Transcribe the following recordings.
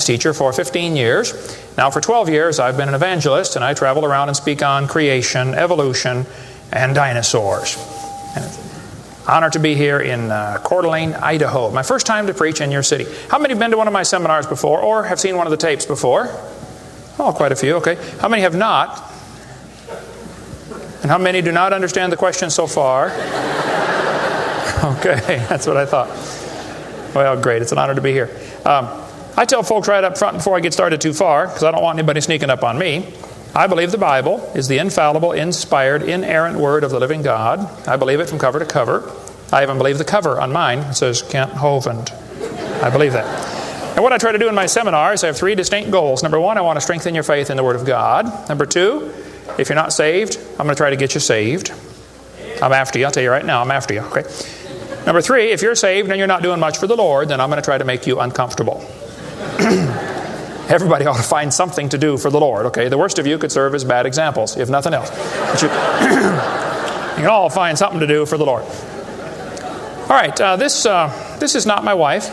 teacher for 15 years. Now for 12 years I've been an evangelist, and I travel around and speak on creation, evolution, and dinosaurs. And it's an honor to be here in Coeur d'Alene, Idaho. My first time to preach in your city. How many have been to one of my seminars before or have seen one of the tapes before? Oh, quite a few, okay. How many have not? And how many do not understand the question so far? Okay, that's what I thought. Well, great. It's an honor to be here. I tell folks right up front before I get started too far, because I don't want anybody sneaking up on me, I believe the Bible is the infallible, inspired, inerrant Word of the living God. I believe it from cover to cover. I even believe the cover on mine. It says Kent Hovind. I believe that. And what I try to do in my seminars, I have three distinct goals. Number one, I want to strengthen your faith in the Word of God. Number two, if you're not saved, I'm going to try to get you saved. I'm after you. I'll tell you right now, I'm after you. Okay. Number three, if you're saved and you're not doing much for the Lord, then I'm going to try to make you uncomfortable. Everybody ought to find something to do for the Lord, okay? The worst of you could serve as bad examples, if nothing else. But you can all find something to do for the Lord. All right, this is not my wife.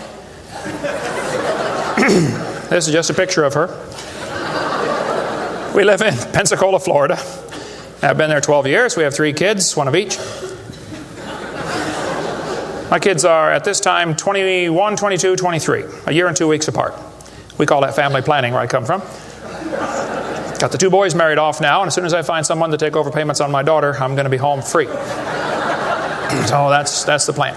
This is just a picture of her. We live in Pensacola, Florida. I've been there 12 years. We have 3 kids, one of each. My kids are, at this time, 21, 22, 23. A year and 2 weeks apart. We call that family planning where I come from. Got the 2 boys married off now, and as soon as I find someone to take over payments on my daughter, I'm going to be home free. So that's the plan.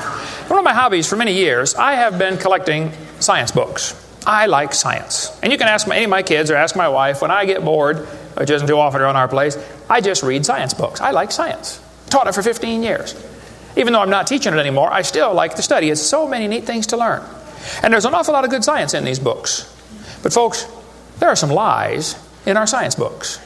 One of my hobbies for many years, I have been collecting science books. I like science. And you can ask any of my kids or ask my wife, when I get bored, which isn't too often around our place, I just read science books. I like science. Taught it for 15 years. Even though I'm not teaching it anymore, I still like to study. It's so many neat things to learn. And there's an awful lot of good science in these books. But folks, there are some lies in our science books.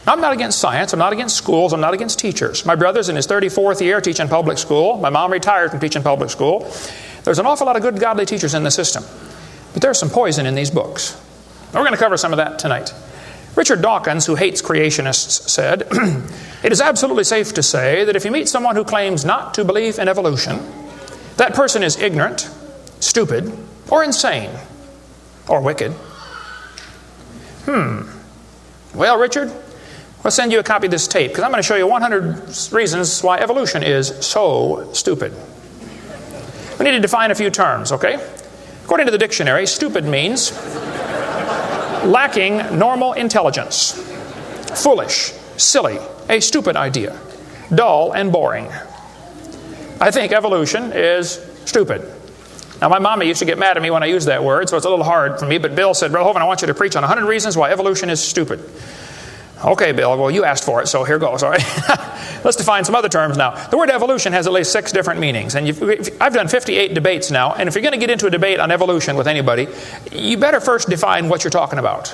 I'm not against science. I'm not against schools. I'm not against teachers. My brother's in his 34th year teaching public school. My mom retired from teaching public school. There's an awful lot of good, godly teachers in the system. But there's some poison in these books. We're going to cover some of that tonight. Richard Dawkins, who hates creationists, said, "It is absolutely safe to say that if you meet someone who claims not to believe in evolution, that person is ignorant, stupid, or insane, or wicked." Well, Richard, I'll send you a copy of this tape, because I'm going to show you 100 reasons why evolution is so stupid. We need to define a few terms, okay? According to the dictionary, stupid means lacking normal intelligence, foolish, silly, a stupid idea, dull and boring. I think evolution is stupid. Now, my mama used to get mad at me when I used that word, so it's a little hard for me, but Bill said, "Brother Hovind, I want you to preach on 100 reasons why evolution is stupid." Okay, Bill, well, you asked for it, so here goes, all right? Let's define some other terms now. The word evolution has at least 6 different meanings, and I've done 58 debates now, and if you're going to get into a debate on evolution with anybody, you better first define what you're talking about,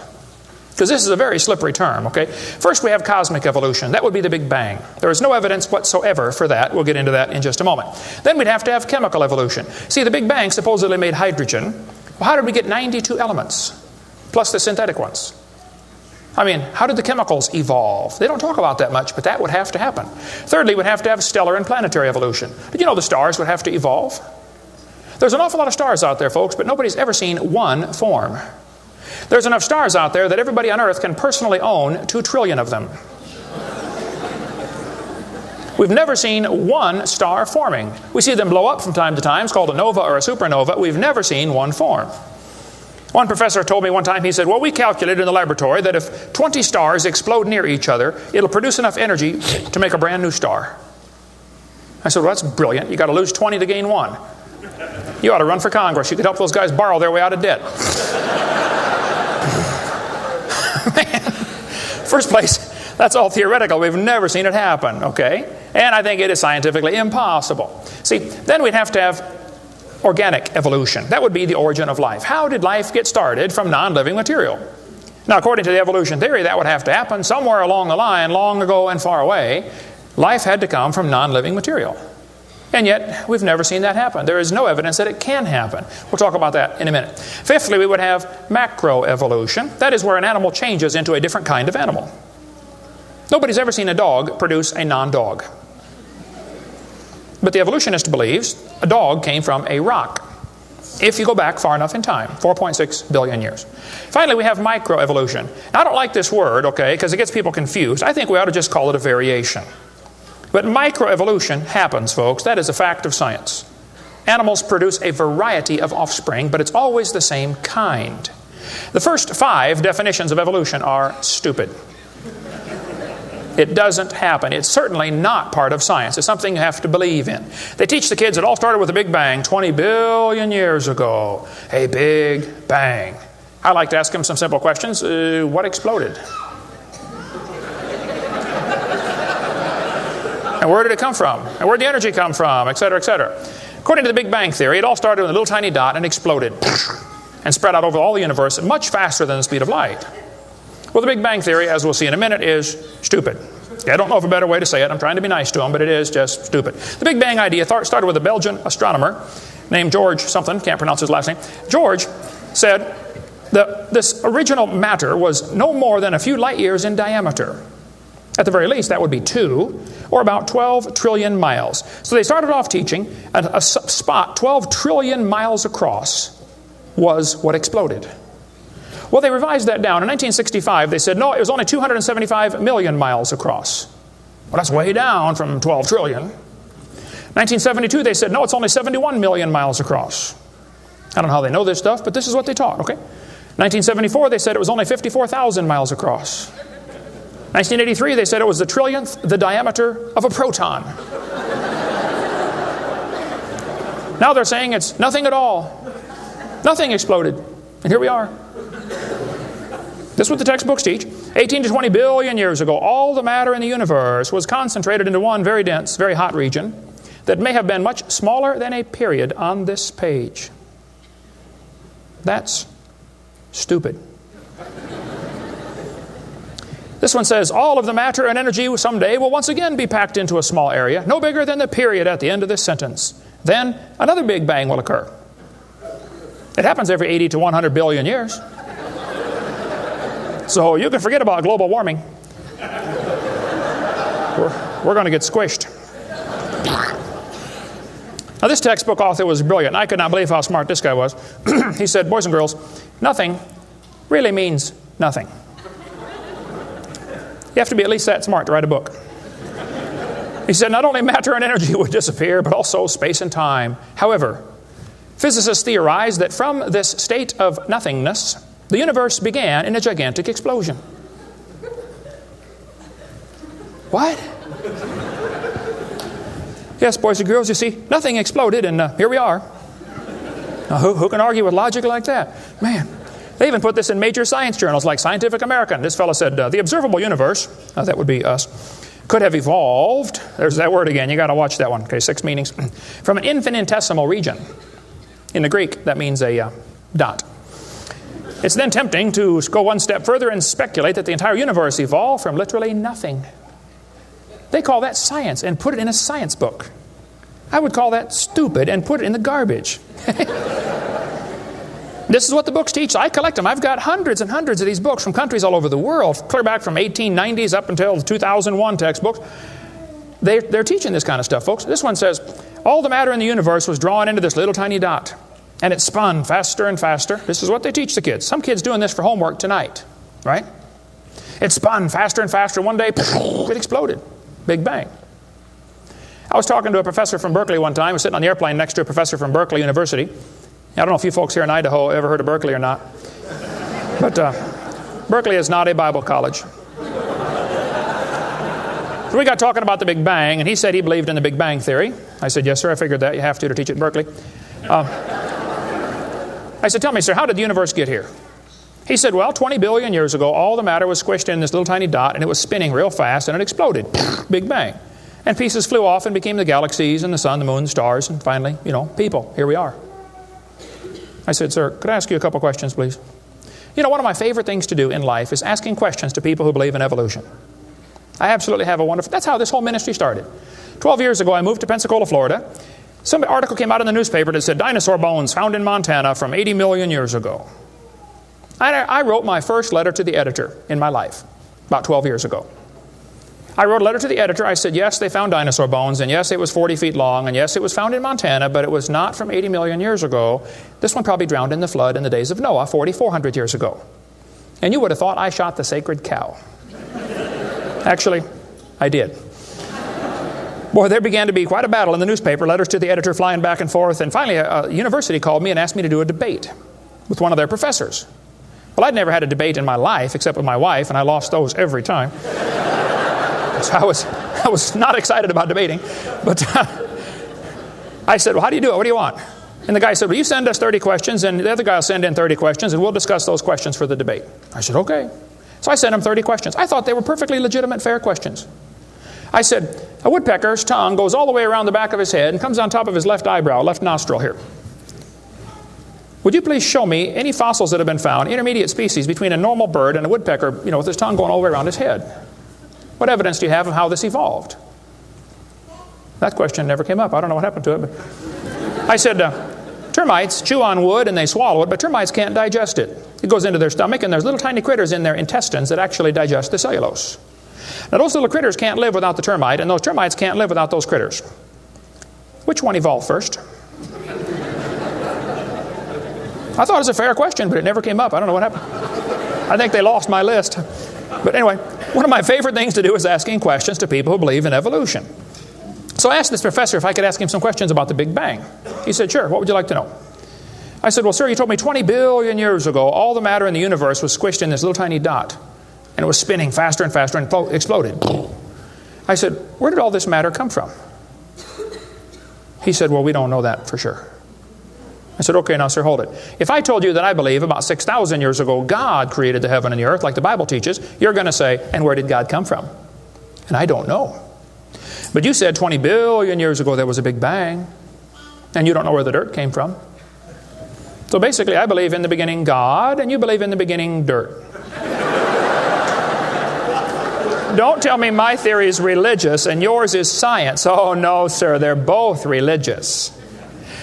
because this is a very slippery term, okay? First, we have cosmic evolution. That would be the Big Bang. There is no evidence whatsoever for that. We'll get into that in just a moment. Then we'd have to have chemical evolution. See, the Big Bang supposedly made hydrogen. Well, how did we get 92 elements, plus the synthetic ones? I mean, how did the chemicals evolve? They don't talk about that much, but that would have to happen. Thirdly, we'd have to have stellar and planetary evolution. Did you know the stars would have to evolve? There's an awful lot of stars out there, folks, but nobody's ever seen one form. There's enough stars out there that everybody on Earth can personally own 2 trillion of them. We've never seen one star forming. We see them blow up from time to time. It's called a nova or a supernova. We've never seen one form. One professor told me one time, he said, "Well, we calculated in the laboratory that if 20 stars explode near each other, it'll produce enough energy to make a brand new star." I said, "Well, that's brilliant. You got to lose 20 to gain 1. You ought to run for Congress. You could help those guys borrow their way out of debt." Man, first place, that's all theoretical. We've never seen it happen, okay? And I think it is scientifically impossible. See, then we'd have to have organic evolution. That would be the origin of life. How did life get started from non-living material? Now, according to the evolution theory, that would have to happen somewhere along the line, long ago and far away. Life had to come from non-living material. And yet, we've never seen that happen. There is no evidence that it can happen. We'll talk about that in a minute. Fifthly, we would have macroevolution. That is where an animal changes into a different kind of animal. Nobody's ever seen a dog produce a non-dog. But the evolutionist believes a dog came from a rock. if you go back far enough in time, 4.6 billion years. Finally, we have microevolution. Now, I don't like this word, okay, because it gets people confused. I think we ought to just call it a variation. But microevolution happens, folks. That is a fact of science. Animals produce a variety of offspring, but it's always the same kind. The first 5 definitions of evolution are stupid. It doesn't happen. It's certainly not part of science. It's something you have to believe in. They teach the kids it all started with a big bang 20 billion years ago. A big bang. I like to ask them some simple questions. What exploded? And where did it come from? And where did the energy come from? Et cetera, et cetera. According to the Big Bang Theory, it all started with a little tiny dot and exploded and spread out over all the universe much faster than the speed of light. Well, the Big Bang Theory, as we'll see in a minute, is stupid. I don't know of a better way to say it. I'm trying to be nice to them, but it is just stupid. The Big Bang idea started with a Belgian astronomer named George something, can't pronounce his last name. George said that this original matter was no more than a few light years in diameter. At the very least, that would be 2, or about 12 trillion miles. So they started off teaching a spot 12 trillion miles across was what exploded. Well, they revised that down. In 1965, they said, no, it was only 275 million miles across. Well, that's way down from 12 trillion. 1972, they said, no, it's only 71 million miles across. I don't know how they know this stuff, but this is what they taught, okay? 1974, they said it was only 54,000 miles across. 1983, they said it was the trillionth the diameter of a proton. Now they're saying it's nothing at all. Nothing exploded. And here we are. This is what the textbooks teach. 18 to 20 billion years ago, all the matter in the universe was concentrated into one very dense, very hot region that may have been much smaller than a period on this page. That's stupid. This one says, all of the matter and energy someday will once again be packed into a small area, no bigger than the period at the end of this sentence. Then another big bang will occur. It happens every 80 to 100 billion years. So you can forget about global warming. We're going to get squished. Now this textbook author was brilliant. I could not believe how smart this guy was. He said, boys and girls, nothing really means nothing. You have to be at least that smart to write a book. He said not only matter and energy would disappear, but also space and time. However, physicists theorize that from this state of nothingness, the universe began in a gigantic explosion. What? Yes, boys and girls, you see, nothing exploded, and here we are. Now, who can argue with logic like that? Man, they even put this in major science journals like Scientific American. This fellow said, the observable universe, that would be us, could have evolved, there's that word again, you got to watch that one, okay, 6 meanings, from an infinitesimal region. In the Greek, that means a dot. It's then tempting to go one step further and speculate that the entire universe evolved from literally nothing. They call that science and put it in a science book. I would call that stupid and put it in the garbage. This is what the books teach. I collect them. I've got hundreds and hundreds of these books from countries all over the world, clear back from 1890s up until the 2001 textbooks. They're teaching this kind of stuff, folks. This one says, all the matter in the universe was drawn into this little tiny dot, and it spun faster and faster. This is what they teach the kids. Some kids doing this for homework tonight, right? It spun faster and faster. One day, it exploded. Big bang. I was talking to a professor from Berkeley one time. I was sitting on the airplane next to a professor from Berkeley University. I don't know if you folks here in Idaho ever heard of Berkeley or not. But Berkeley is not a Bible college. So we got talking about the Big Bang, and he said he believed in the Big Bang Theory. I said, yes, sir, I figured that. You have to teach it at Berkeley. I said, tell me, sir, how did the universe get here? He said, well, 20 billion years ago, all the matter was squished in this little tiny dot, and it was spinning real fast, and it exploded. Big Bang. And pieces flew off and became the galaxies and the sun, the moon, the stars, and finally, people. Here we are. I said, sir, could I ask you a couple questions, please? One of my favorite things to do in life is asking questions to people who believe in evolution. I absolutely have a wonderful... That's how this whole ministry started. 12 years ago, I moved to Pensacola, Florida. Some article came out in the newspaper that said, dinosaur bones found in Montana from 80 million years ago. I wrote my first letter to the editor in my life, about 12 years ago. I wrote a letter to the editor. I said, yes, they found dinosaur bones, and yes, it was 40 feet long, and yes, it was found in Montana, but it was not from 80 million years ago. This one probably drowned in the flood in the days of Noah, 4,400 years ago. And you would have thought I shot the sacred cow. Actually, I did. Boy, there began to be quite a battle in the newspaper, letters to the editor flying back and forth, and finally a university called me and asked me to do a debate with one of their professors. Well, I'd never had a debate in my life except with my wife, and I lost those every time. So I was not excited about debating. But I said, well, how do you do it? What do you want? And the guy said, well, you send us 30 questions, and the other guy will send in 30 questions, and we'll discuss those questions for the debate. I said, okay. So I sent him 30 questions. I thought they were perfectly legitimate, fair questions. I said, a woodpecker's tongue goes all the way around the back of his head and comes on top of his left eyebrow, left nostril here. Would you please show me any fossils that have been found, intermediate species between a normal bird and a woodpecker, with his tongue going all the way around his head? What evidence do you have of how this evolved? That question never came up. I don't know what happened to it. But I said, termites chew on wood and they swallow it, but termites can't digest it. It goes into their stomach, and there's little tiny critters in their intestines that actually digest the cellulose. Now, those little critters can't live without the termite, and those termites can't live without those critters. Which one evolved first? I thought it was a fair question, but it never came up. I don't know what happened. I think they lost my list. But anyway, one of my favorite things to do is asking questions to people who believe in evolution. So I asked this professor if I could ask him some questions about the Big Bang. He said, sure, what would you like to know? I said, well, sir, you told me 20 billion years ago all the matter in the universe was squished in this little tiny dot. And it was spinning faster and faster and exploded. I said, where did all this matter come from? He said, well, we don't know that for sure. I said, okay, now, sir, hold it. If I told you that I believe about 6,000 years ago God created the heaven and the earth like the Bible teaches, you're going to say, and where did God come from? And I don't know. But you said 20 billion years ago there was a Big Bang, and you don't know where the dirt came from. So basically, I believe in the beginning God, and you believe in the beginning dirt. Don't tell me my theory is religious and yours is science. Oh, no, sir, they're both religious.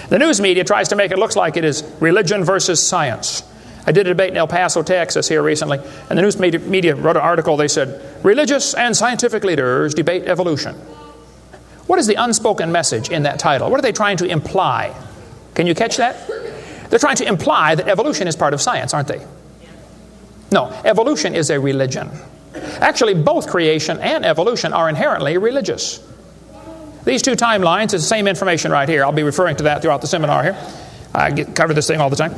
The news media tries to make it look like it is religion versus science. I did a debate in El Paso, Texas here recently, and the news media wrote an article. They said, religious and scientific leaders debate evolution. What is the unspoken message in that title? What are they trying to imply? Can you catch that? They're trying to imply that evolution is part of science, aren't they? No, evolution is a religion. Actually, both creation and evolution are inherently religious. These two timelines is the same information right here. I'll be referring to that throughout the seminar here. I cover this thing all the time.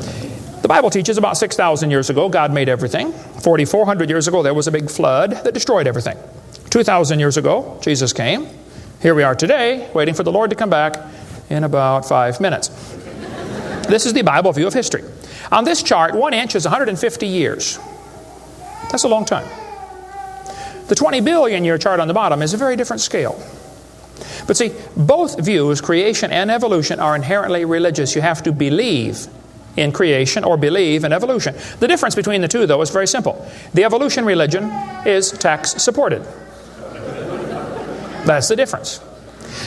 The Bible teaches about 6,000 years ago, God made everything. 4,400 years ago, there was a big flood that destroyed everything. 2,000 years ago, Jesus came. Here we are today, waiting for the Lord to come back in about 5 minutes. This is the Bible view of history. On this chart, 1 inch is 150 years. That's a long time. The 20 billion year chart on the bottom is a very different scale. But see, both views, creation and evolution, are inherently religious. You have to believe in creation or believe in evolution. The difference between the two, though, is very simple. The evolution religion is tax-supported. That's the difference.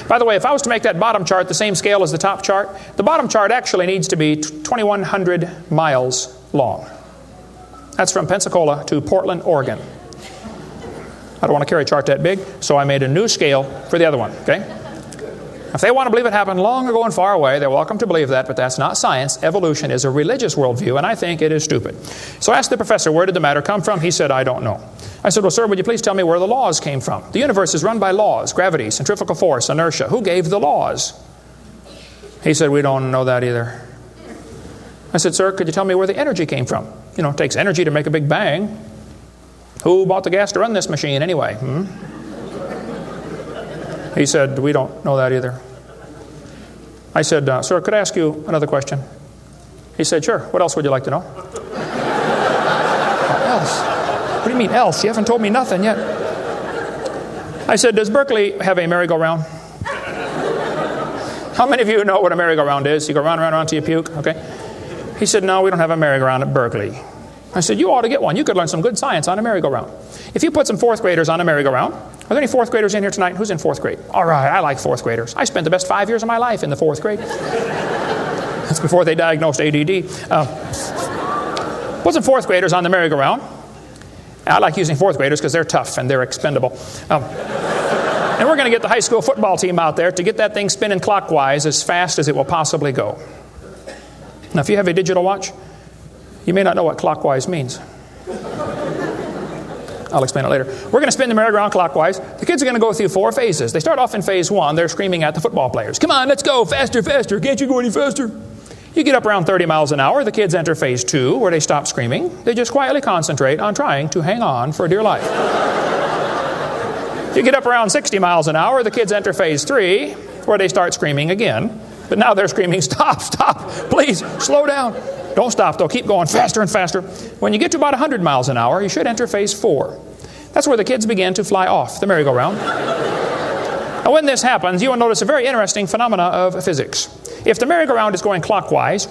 By the way, if I was to make that bottom chart the same scale as the top chart, the bottom chart actually needs to be 2,100 miles long. That's from Pensacola to Portland, Oregon. I don't want to carry a chart that big, so I made a new scale for the other one, okay? If they want to believe it happened long ago and far away, they're welcome to believe that, but that's not science. Evolution is a religious worldview, and I think it is stupid. So I asked the professor, where did the matter come from? He said, I don't know. I said, well, sir, would you please tell me where the laws came from? The universe is run by laws, gravity, centrifugal force, inertia. Who gave the laws? He said, we don't know that either. I said, sir, could you tell me where the energy came from? It takes energy to make a big bang. Who bought the gas to run this machine anyway? He said, we don't know that either. I said, sir, could I ask you another question? He said, sure. What else would you like to know? Else? What do you mean else? You haven't told me nothing yet. I said, does Berkeley have a merry-go-round? How many of you know what a merry-go-round is? You go round and round and round till you puke, okay? He said, no, we don't have a merry-go-round at Berkeley. I said, you ought to get one. You could learn some good science on a merry-go-round. If you put some fourth graders on a merry-go-round, are there any fourth graders in here tonight? Who's in fourth grade? All right, I like fourth graders. I spent the best 5 years of my life in the fourth grade. That's before they diagnosed ADD. Put some fourth graders on the merry-go-round, I like using fourth graders because they're tough and they're expendable. And we're going to get the high school football team out there to get that thing spinning clockwise as fast as it will possibly go. Now, if you have a digital watch, you may not know what clockwise means. I'll explain it later. We're going to spin the merry-go-round clockwise. The kids are going to go through 4 phases. They start off in phase 1. They're screaming at the football players. Come on, let's go, faster, faster. Can't you go any faster? You get up around 30 miles an hour. The kids enter phase 2, where they stop screaming. They just quietly concentrate on trying to hang on for dear life. You get up around 60 miles an hour. The kids enter phase 3, where they start screaming again. But now they're screaming, stop, stop, please, slow down. Don't stop, though. Keep going faster and faster. When you get to about 100 miles an hour, you should enter phase 4. That's where the kids begin to fly off the merry-go-round. And when this happens, you will notice a very interesting phenomena of physics. If the merry-go-round is going clockwise,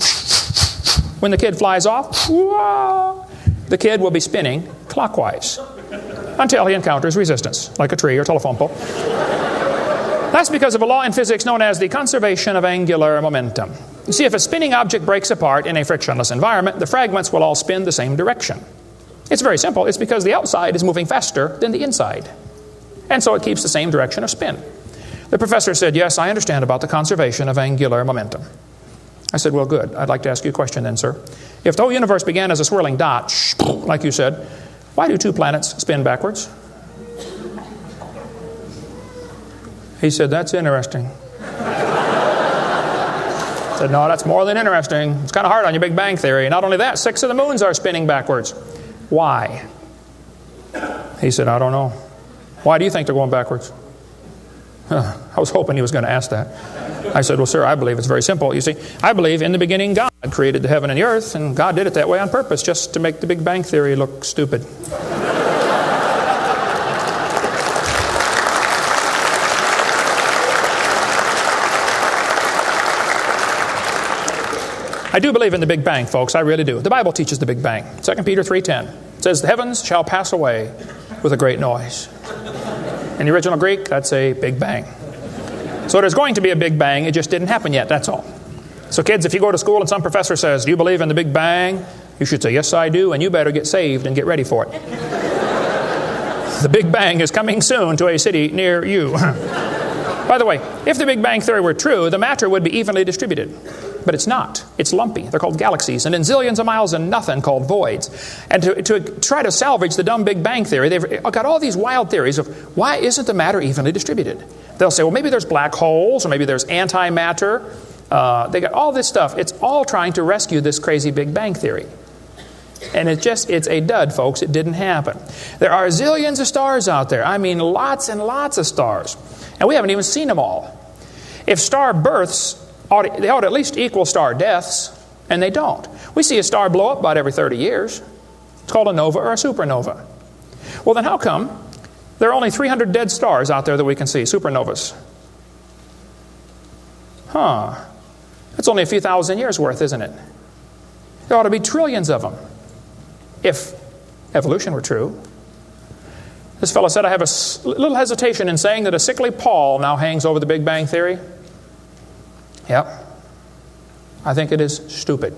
when the kid flies off, the kid will be spinning clockwise until he encounters resistance, like a tree or telephone pole. That's because of a law in physics known as the conservation of angular momentum. You see, if a spinning object breaks apart in a frictionless environment, the fragments will all spin the same direction. It's very simple. It's because the outside is moving faster than the inside. And so it keeps the same direction of spin. The professor said, yes, I understand about the conservation of angular momentum. I said, well, good. I'd like to ask you a question then, sir. If the whole universe began as a swirling dot, like you said, why do 2 planets spin backwards? He said, that's interesting. I said, no, that's more than interesting. It's kind of hard on your Big Bang Theory. Not only that, 6 of the moons are spinning backwards. Why? He said, I don't know. Why do you think they're going backwards? I was hoping he was going to ask that. I said, well, sir, I believe it's very simple. You see, I believe in the beginning God created the heaven and the earth, and God did it that way on purpose, just to make the Big Bang Theory look stupid. I do believe in the Big Bang, folks. I really do. The Bible teaches the Big Bang. 2 Peter 3:10 says, the heavens shall pass away with a great noise. In the original Greek, that's a Big Bang. So there's going to be a Big Bang. It just didn't happen yet, that's all. So kids, if you go to school and some professor says, do you believe in the Big Bang? You should say, yes, I do, and you better get saved and get ready for it. The Big Bang is coming soon to a city near you. By the way, if the Big Bang Theory were true, the matter would be evenly distributed. But it's not. It's lumpy. They're called galaxies. And in zillions of miles and nothing called voids. And to try to salvage the dumb Big Bang Theory, they've got all these wild theories of why isn't the matter evenly distributed? They'll say, well, maybe there's black holes, or maybe there's antimatter. They got all this stuff. It's all trying to rescue this crazy Big Bang Theory. And it's a dud, folks. It didn't happen. There are zillions of stars out there. I mean, lots and lots of stars. And we haven't even seen them all. If star births, they ought to at least equal star deaths, and they don't. We see a star blow up about every 30 years. It's called a nova or a supernova. Well, then how come there are only 300 dead stars out there that we can see, supernovas? That's only a few thousand years worth, isn't it? There ought to be trillions of them, if evolution were true. This fellow said, I have a little hesitation in saying that a sickly pall now hangs over the Big Bang Theory. Yep. I think it is stupid.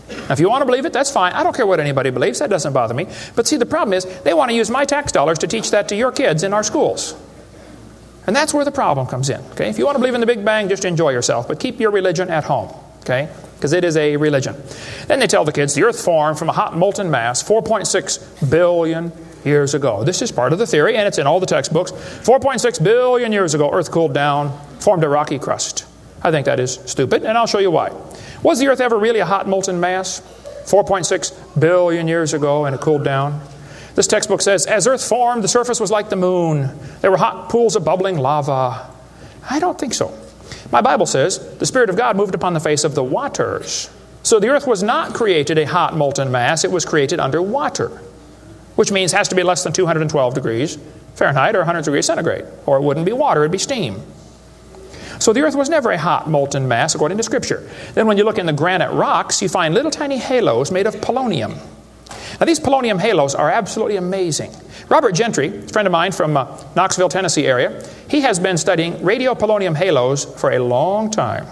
Now, if you want to believe it, that's fine. I don't care what anybody believes. That doesn't bother me. But see, the problem is they want to use my tax dollars to teach that to your kids in our schools. And that's where the problem comes in. Okay? If you want to believe in the Big Bang, just enjoy yourself. But keep your religion at home. Okay? Because it is a religion. Then they tell the kids the earth formed from a hot molten mass 4.6 billion years ago. This is part of the theory, and it's in all the textbooks. 4.6 billion years ago, earth cooled down, formed a rocky crust. I think that is stupid, and I'll show you why. Was the earth ever really a hot molten mass? 4.6 billion years ago, and it cooled down. This textbook says, as earth formed, the surface was like the moon. There were hot pools of bubbling lava. I don't think so. My Bible says the Spirit of God moved upon the face of the waters. So the earth was not created a hot molten mass. It was created under water, which means it has to be less than 212 degrees Fahrenheit or 100 degrees centigrade, or it wouldn't be water, it'd be steam. So the earth was never a hot molten mass according to Scripture. Then when you look in the granite rocks, you find little tiny halos made of polonium. Now these polonium halos are absolutely amazing. Robert Gentry, a friend of mine from Knoxville, Tennessee area, he has been studying radiopolonium halos for a long time.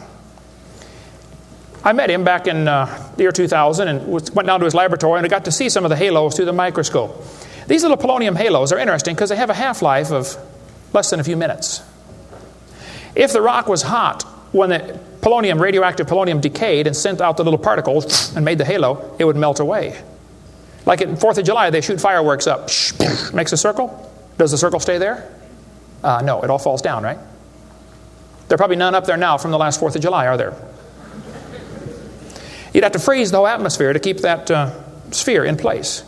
I met him back in the year 2000 and went down to his laboratory, and I got to see some of the halos through the microscope. These little polonium halos are interesting because they have a half-life of less than a few minutes. If the rock was hot, when the polonium, radioactive polonium, decayed and sent out the little particles and made the halo, it would melt away. Like at 4th of July, they shoot fireworks up. Makes a circle. Does the circle stay there? No, it all falls down, right? There are probably none up there now from the last 4th of July, are there? You'd have to freeze the whole atmosphere to keep that sphere in place.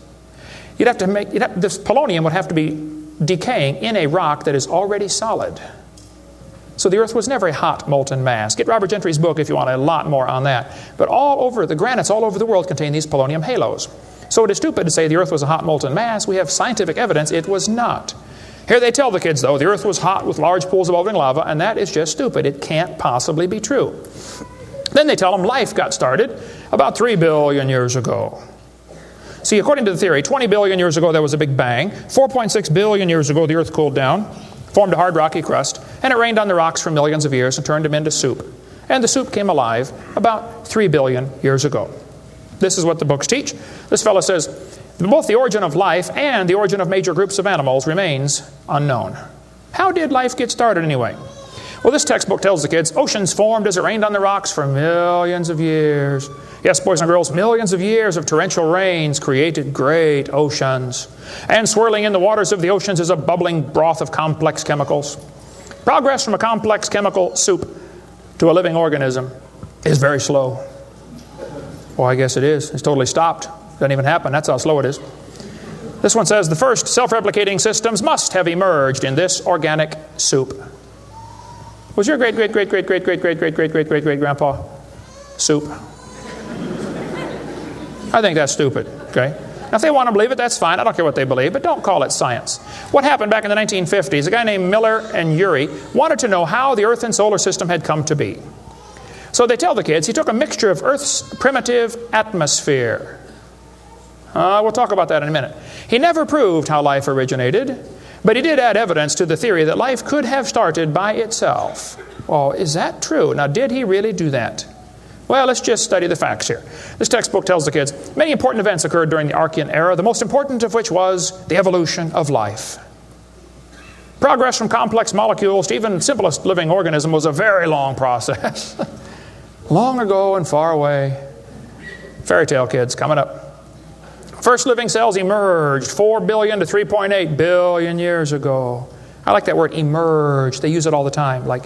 This polonium would have to be decaying in a rock that is already solid. So the Earth was never a hot molten mass. Get Robert Gentry's book if you want a lot more on that. But all over, the granites all over the world contain these polonium halos. So it is stupid to say the Earth was a hot molten mass. We have scientific evidence it was not. Here they tell the kids, though, the Earth was hot with large pools of bubbling lava, and that is just stupid. It can't possibly be true. Then they tell them life got started about 3 billion years ago. See, according to the theory, 20 billion years ago there was a big bang. 4.6 billion years ago the Earth cooled down, formed a hard rocky crust, and it rained on the rocks for millions of years and turned them into soup. And the soup came alive about 3 billion years ago. This is what the books teach. This fellow says, both the origin of life and the origin of major groups of animals remains unknown. How did life get started anyway? Well, this textbook tells the kids, oceans formed as it rained on the rocks for millions of years. Yes, boys and girls, millions of years of torrential rains created great oceans. And swirling in the waters of the oceans is a bubbling broth of complex chemicals. Progress from a complex chemical soup to a living organism is very slow. Well, I guess it is. It's totally stopped. Doesn't even happen. That's how slow it is. This one says, the first self-replicating systems must have emerged in this organic soup. Was your great-great-great-great-great-great-great-great-great-great-great-grandpa soup? I think that's stupid, okay? Now, if they want to believe it, that's fine. I don't care what they believe, but don't call it science. What happened back in the 1950s, a guy named Miller and Urey wanted to know how the Earth and solar system had come to be. So they tell the kids he took a mixture of Earth's primitive atmosphere. We'll talk about that in a minute. He never proved how life originated, but he did add evidence to the theory that life could have started by itself. Well, is that true? Now, did he really do that? Well, let's just study the facts here. This textbook tells the kids, many important events occurred during the Archean era, the most important of which was the evolution of life. Progress from complex molecules to even the simplest living organism was a very long process. Long ago and far away. Fairy tale kids coming up. First living cells emerged 4 billion to 3.8 billion years ago. I like that word, emerged. They use it all the time. Like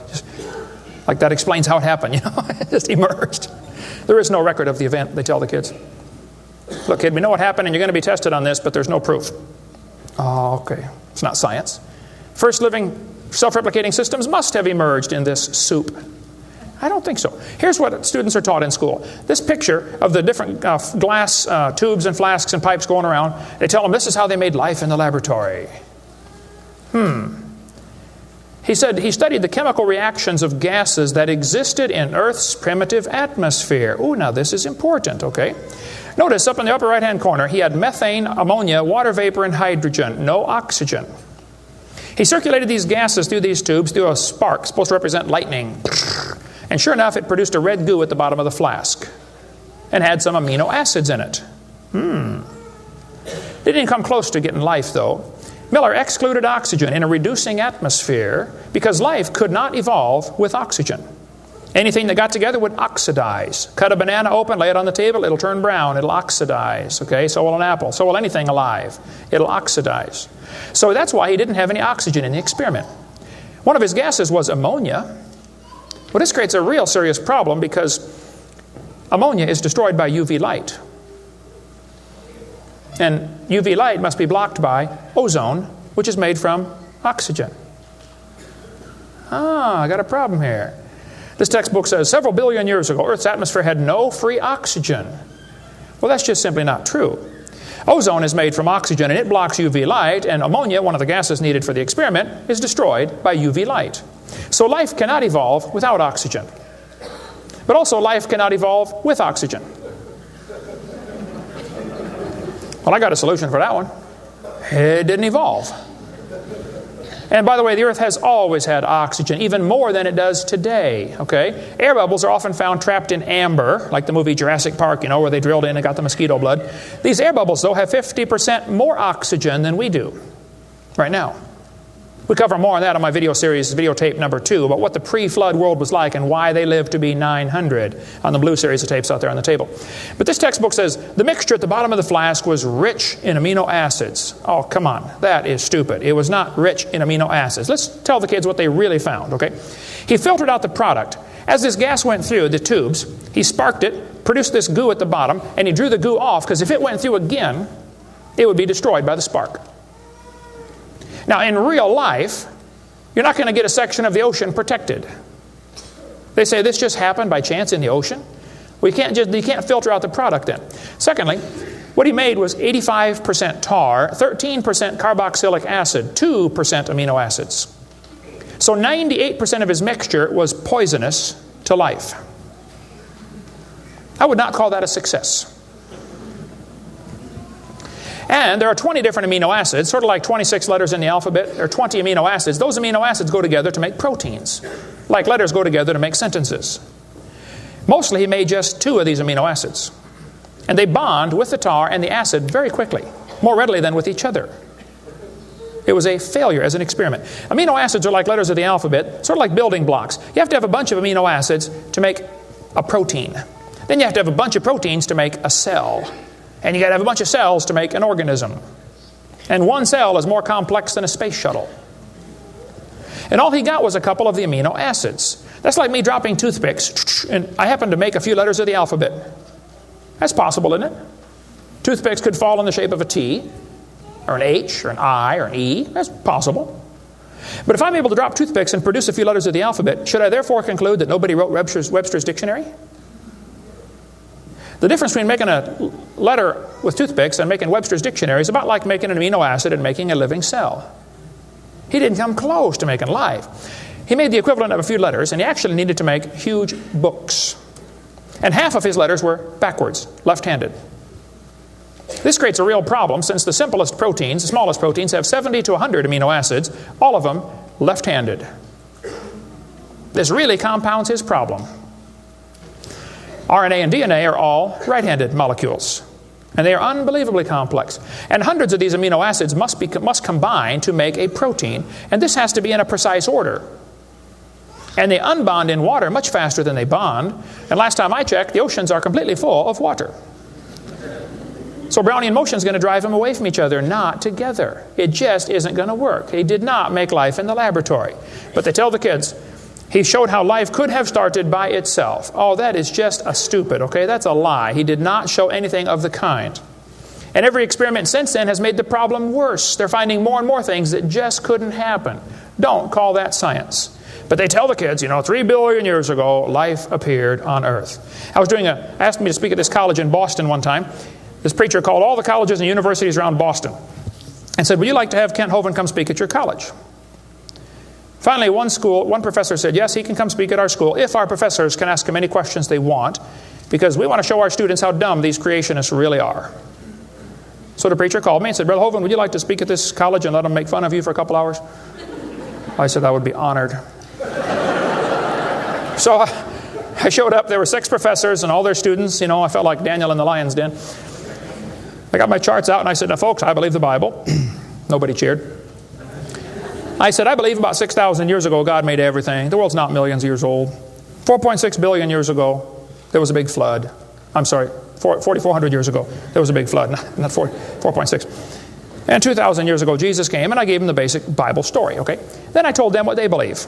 that explains how it happened, you know. It just emerged. There is no record of the event, they tell the kids. Look, kid, we know what happened and you're going to be tested on this, but there's no proof. Oh, okay. It's not science. First living self-replicating systems must have emerged in this soup. I don't think so. Here's what students are taught in school. This picture of the different glass tubes and flasks and pipes going around, they tell them this is how they made life in the laboratory. He said he studied the chemical reactions of gases that existed in Earth's primitive atmosphere. Ooh, now this is important, okay? Notice up in the upper right-hand corner, he had methane, ammonia, water vapor, and hydrogen, no oxygen. He circulated these gases through these tubes through a spark, supposed to represent lightning. And sure enough, it produced a red goo at the bottom of the flask and had some amino acids in it. They didn't come close to getting life, though. Miller excluded oxygen in a reducing atmosphere because life could not evolve with oxygen. Anything that got together would oxidize. Cut a banana open, lay it on the table, it'll turn brown, it'll oxidize. Okay, so will an apple, so will anything alive. It'll oxidize. So that's why he didn't have any oxygen in the experiment. One of his gases was ammonia. Well, this creates a real serious problem because ammonia is destroyed by UV light. And UV light must be blocked by ozone, which is made from oxygen. I got a problem here. This textbook says several billion years ago, Earth's atmosphere had no free oxygen. Well, that's just simply not true. Ozone is made from oxygen and it blocks UV light, and ammonia, one of the gases needed for the experiment, is destroyed by UV light. So life cannot evolve without oxygen. But also life cannot evolve with oxygen. Well, I got a solution for that one. It didn't evolve. And by the way, the Earth has always had oxygen, even more than it does today. Okay? Air bubbles are often found trapped in amber, like the movie Jurassic Park, where they drilled in and got the mosquito blood. These air bubbles, though, have 50% more oxygen than we do right now. We cover more on that on my video series, videotape number 2, about what the pre-flood world was like and why they lived to be 900 on the blue series of tapes out there on the table. But this textbook says the mixture at the bottom of the flask was rich in amino acids. Oh, come on. That is stupid. It was not rich in amino acids. Let's tell the kids what they really found, okay? He filtered out the product. As this gas went through the tubes, he sparked it, produced this goo at the bottom, and he drew the goo off because if it went through again, it would be destroyed by the spark. Now, in real life, you're not going to get a section of the ocean protected. They say this just happened by chance in the ocean. Well, you can't filter out the product then. Secondly, what he made was 85% tar, 13% carboxylic acid, 2% amino acids. So 98% of his mixture was poisonous to life. I would not call that a success. And there are 20 different amino acids, sort of like 26 letters in the alphabet. There are 20 amino acids. Those amino acids go together to make proteins, like letters go together to make sentences. Mostly he made just 2 of these amino acids. And they bond with the tar and the acid very quickly, more readily than with each other. It was a failure as an experiment. Amino acids are like letters of the alphabet, sort of like building blocks. You have to have a bunch of amino acids to make a protein. Then you have to have a bunch of proteins to make a cell. And you got to have a bunch of cells to make an organism. And one cell is more complex than a space shuttle. And all he got was a couple of the amino acids. That's like me dropping toothpicks, and I happen to make a few letters of the alphabet. That's possible, isn't it? Toothpicks could fall in the shape of a T, or an H, or an I, or an E. That's possible. But if I'm able to drop toothpicks and produce a few letters of the alphabet, should I therefore conclude that nobody wrote Webster's dictionary? The difference between making a letter with toothpicks and making Webster's dictionary is about like making an amino acid and making a living cell. He didn't come close to making life. He made the equivalent of a few letters, and he actually needed to make huge books. And half of his letters were backwards, left-handed. This creates a real problem since the simplest proteins, the smallest proteins, have 70 to 100 amino acids, all of them left-handed. This really compounds his problem. RNA and DNA are all right-handed molecules, and they are unbelievably complex. And hundreds of these amino acids must combine to make a protein, and this has to be in a precise order. And they unbond in water much faster than they bond, and last time I checked, the oceans are completely full of water. So Brownian motion is going to drive them away from each other, not together. It just isn't going to work. He did not make life in the laboratory. But they tell the kids, he showed how life could have started by itself. Oh, that is just a stupid, okay? That's a lie. He did not show anything of the kind. And every experiment since then has made the problem worse. They're finding more and more things that just couldn't happen. Don't call that science. But they tell the kids, 3 billion years ago, life appeared on Earth. Asked me to speak at this college in Boston one time. This preacher called all the colleges and universities around Boston and said, would you like to have Kent Hovind come speak at your college? Finally, one professor said, yes, he can come speak at our school if our professors can ask him any questions they want, because we want to show our students how dumb these creationists really are. So the preacher called me and said, Brother Hovind, would you like to speak at this college and let them make fun of you for a couple hours? I said, I would be honored. So I showed up. There were 6 professors and all their students. I felt like Daniel in the lion's den. I got my charts out and I said, now folks, I believe the Bible. Nobody cheered. I said, I believe about 6,000 years ago God made everything. The world's not millions of years old. 4.6 billion years ago, there was a big flood. I'm sorry, 4,400 years ago, there was a big flood. Not 4.6. And 2,000 years ago, Jesus came and I gave them the basic Bible story, okay? Then I told them what they believe.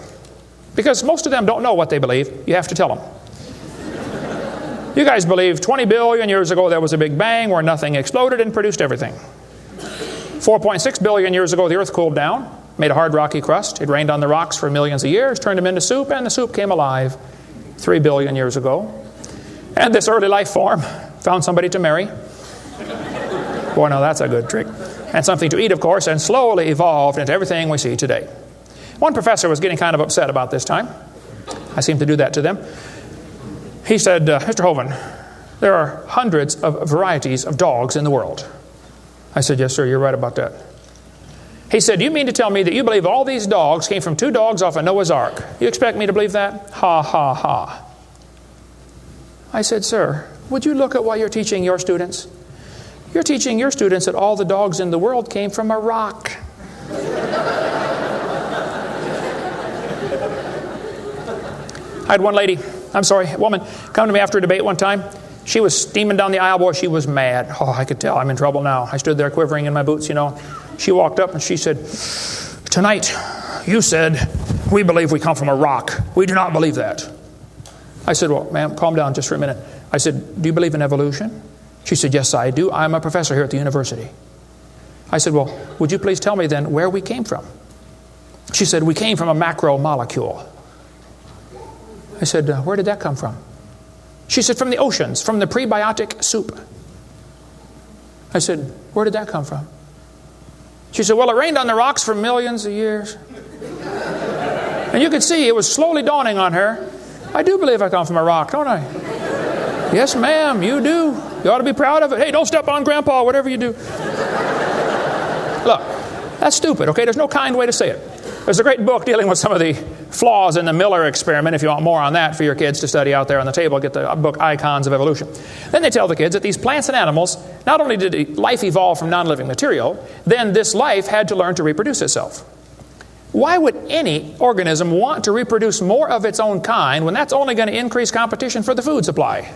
Because most of them don't know what they believe. You have to tell them. You guys believe 20 billion years ago there was a big bang where nothing exploded and produced everything. 4.6 billion years ago the earth cooled down, made a hard rocky crust. It rained on the rocks for millions of years, turned them into soup, and the soup came alive 3 billion years ago. And this early life form found somebody to marry. Boy, now that's a good trick. And something to eat, of course, and slowly evolved into everything we see today. One professor was getting kind of upset about this time. I seem to do that to them. He said, Mr. Hovind, there are hundreds of varieties of dogs in the world. I said, yes, sir, you're right about that. He said, "You mean to tell me that you believe all these dogs came from 2 dogs off of Noah's Ark? You expect me to believe that?" Ha, ha, ha. I said, "Sir, would you look at what you're teaching your students? You're teaching your students that all the dogs in the world came from a rock." I had one woman, come to me after a debate one time. She was steaming down the aisle. Boy, she was mad. Oh, I could tell I'm in trouble now. I stood there quivering in my boots, She walked up and she said, "Tonight, you said, we believe we come from a rock. We do not believe that." I said, "Well, ma'am, calm down just for a minute." I said, "Do you believe in evolution?" She said, "Yes, I do. I'm a professor here at the university." I said, "Well, would you please tell me then where we came from?" She said, "We came from a macromolecule." I said, "Where did that come from?" She said, "From the oceans, from the prebiotic soup." I said, "Where did that come from?" She said, "Well, it rained on the rocks for millions of years." And you could see it was slowly dawning on her. I do believe I come from a rock, don't I? "Yes, ma'am, you do. You ought to be proud of it. Hey, don't step on Grandpa, whatever you do." Look, that's stupid, okay? There's no kind way to say it. There's a great book dealing with some of the flaws in the Miller experiment. If you want more on that for your kids to study out there on the table, get the book Icons of Evolution. Then they tell the kids that these plants and animals, not only did life evolve from non-living material, then this life had to learn to reproduce itself. Why would any organism want to reproduce more of its own kind when that's only going to increase competition for the food supply?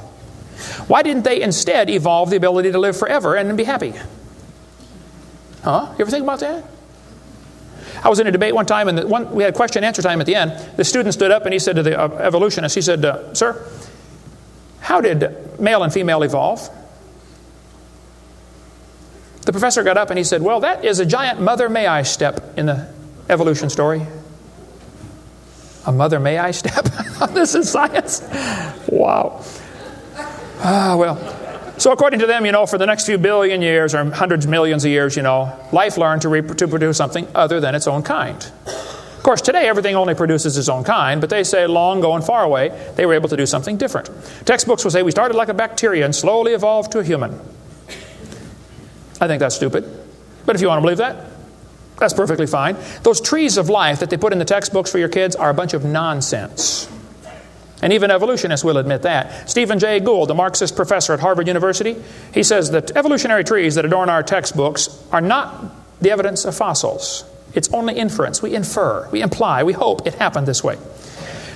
Why didn't they instead evolve the ability to live forever and be happy? Huh? You ever think about that? I was in a debate one time, and we had question and answer time at the end. The student stood up and he said to the evolutionist, he said, "Sir, how did male and female evolve?" The professor got up and he said, "Well, that is a giant mother may I step in the evolution story." A mother may I step? This is science. Wow. So according to them, for the next few billion years or hundreds of millions of years, life learned to produce something other than its own kind. Of course, today everything only produces its own kind, but they say long ago and far away, they were able to do something different. Textbooks will say we started like a bacteria and slowly evolved to a human. I think that's stupid. But if you want to believe that, that's perfectly fine. Those trees of life that they put in the textbooks for your kids are a bunch of nonsense. And even evolutionists will admit that. Stephen Jay Gould, the Marxist professor at Harvard University, he says that evolutionary trees that adorn our textbooks are not the evidence of fossils. It's only inference. We infer, we imply, we hope it happened this way.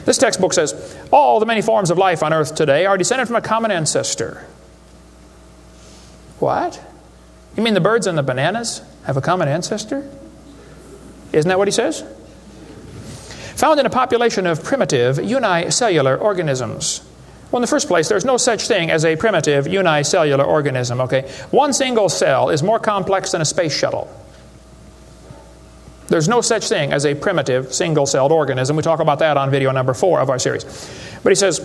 This textbook says, all the many forms of life on Earth today are descended from a common ancestor. What? You mean the birds and the bananas have a common ancestor? Isn't that what he says? Found in a population of primitive unicellular organisms. Well, in the first place, there's no such thing as a primitive unicellular organism, okay? One single cell is more complex than a space shuttle. There's no such thing as a primitive single-celled organism. We talk about that on video number 4 of our series. But he says,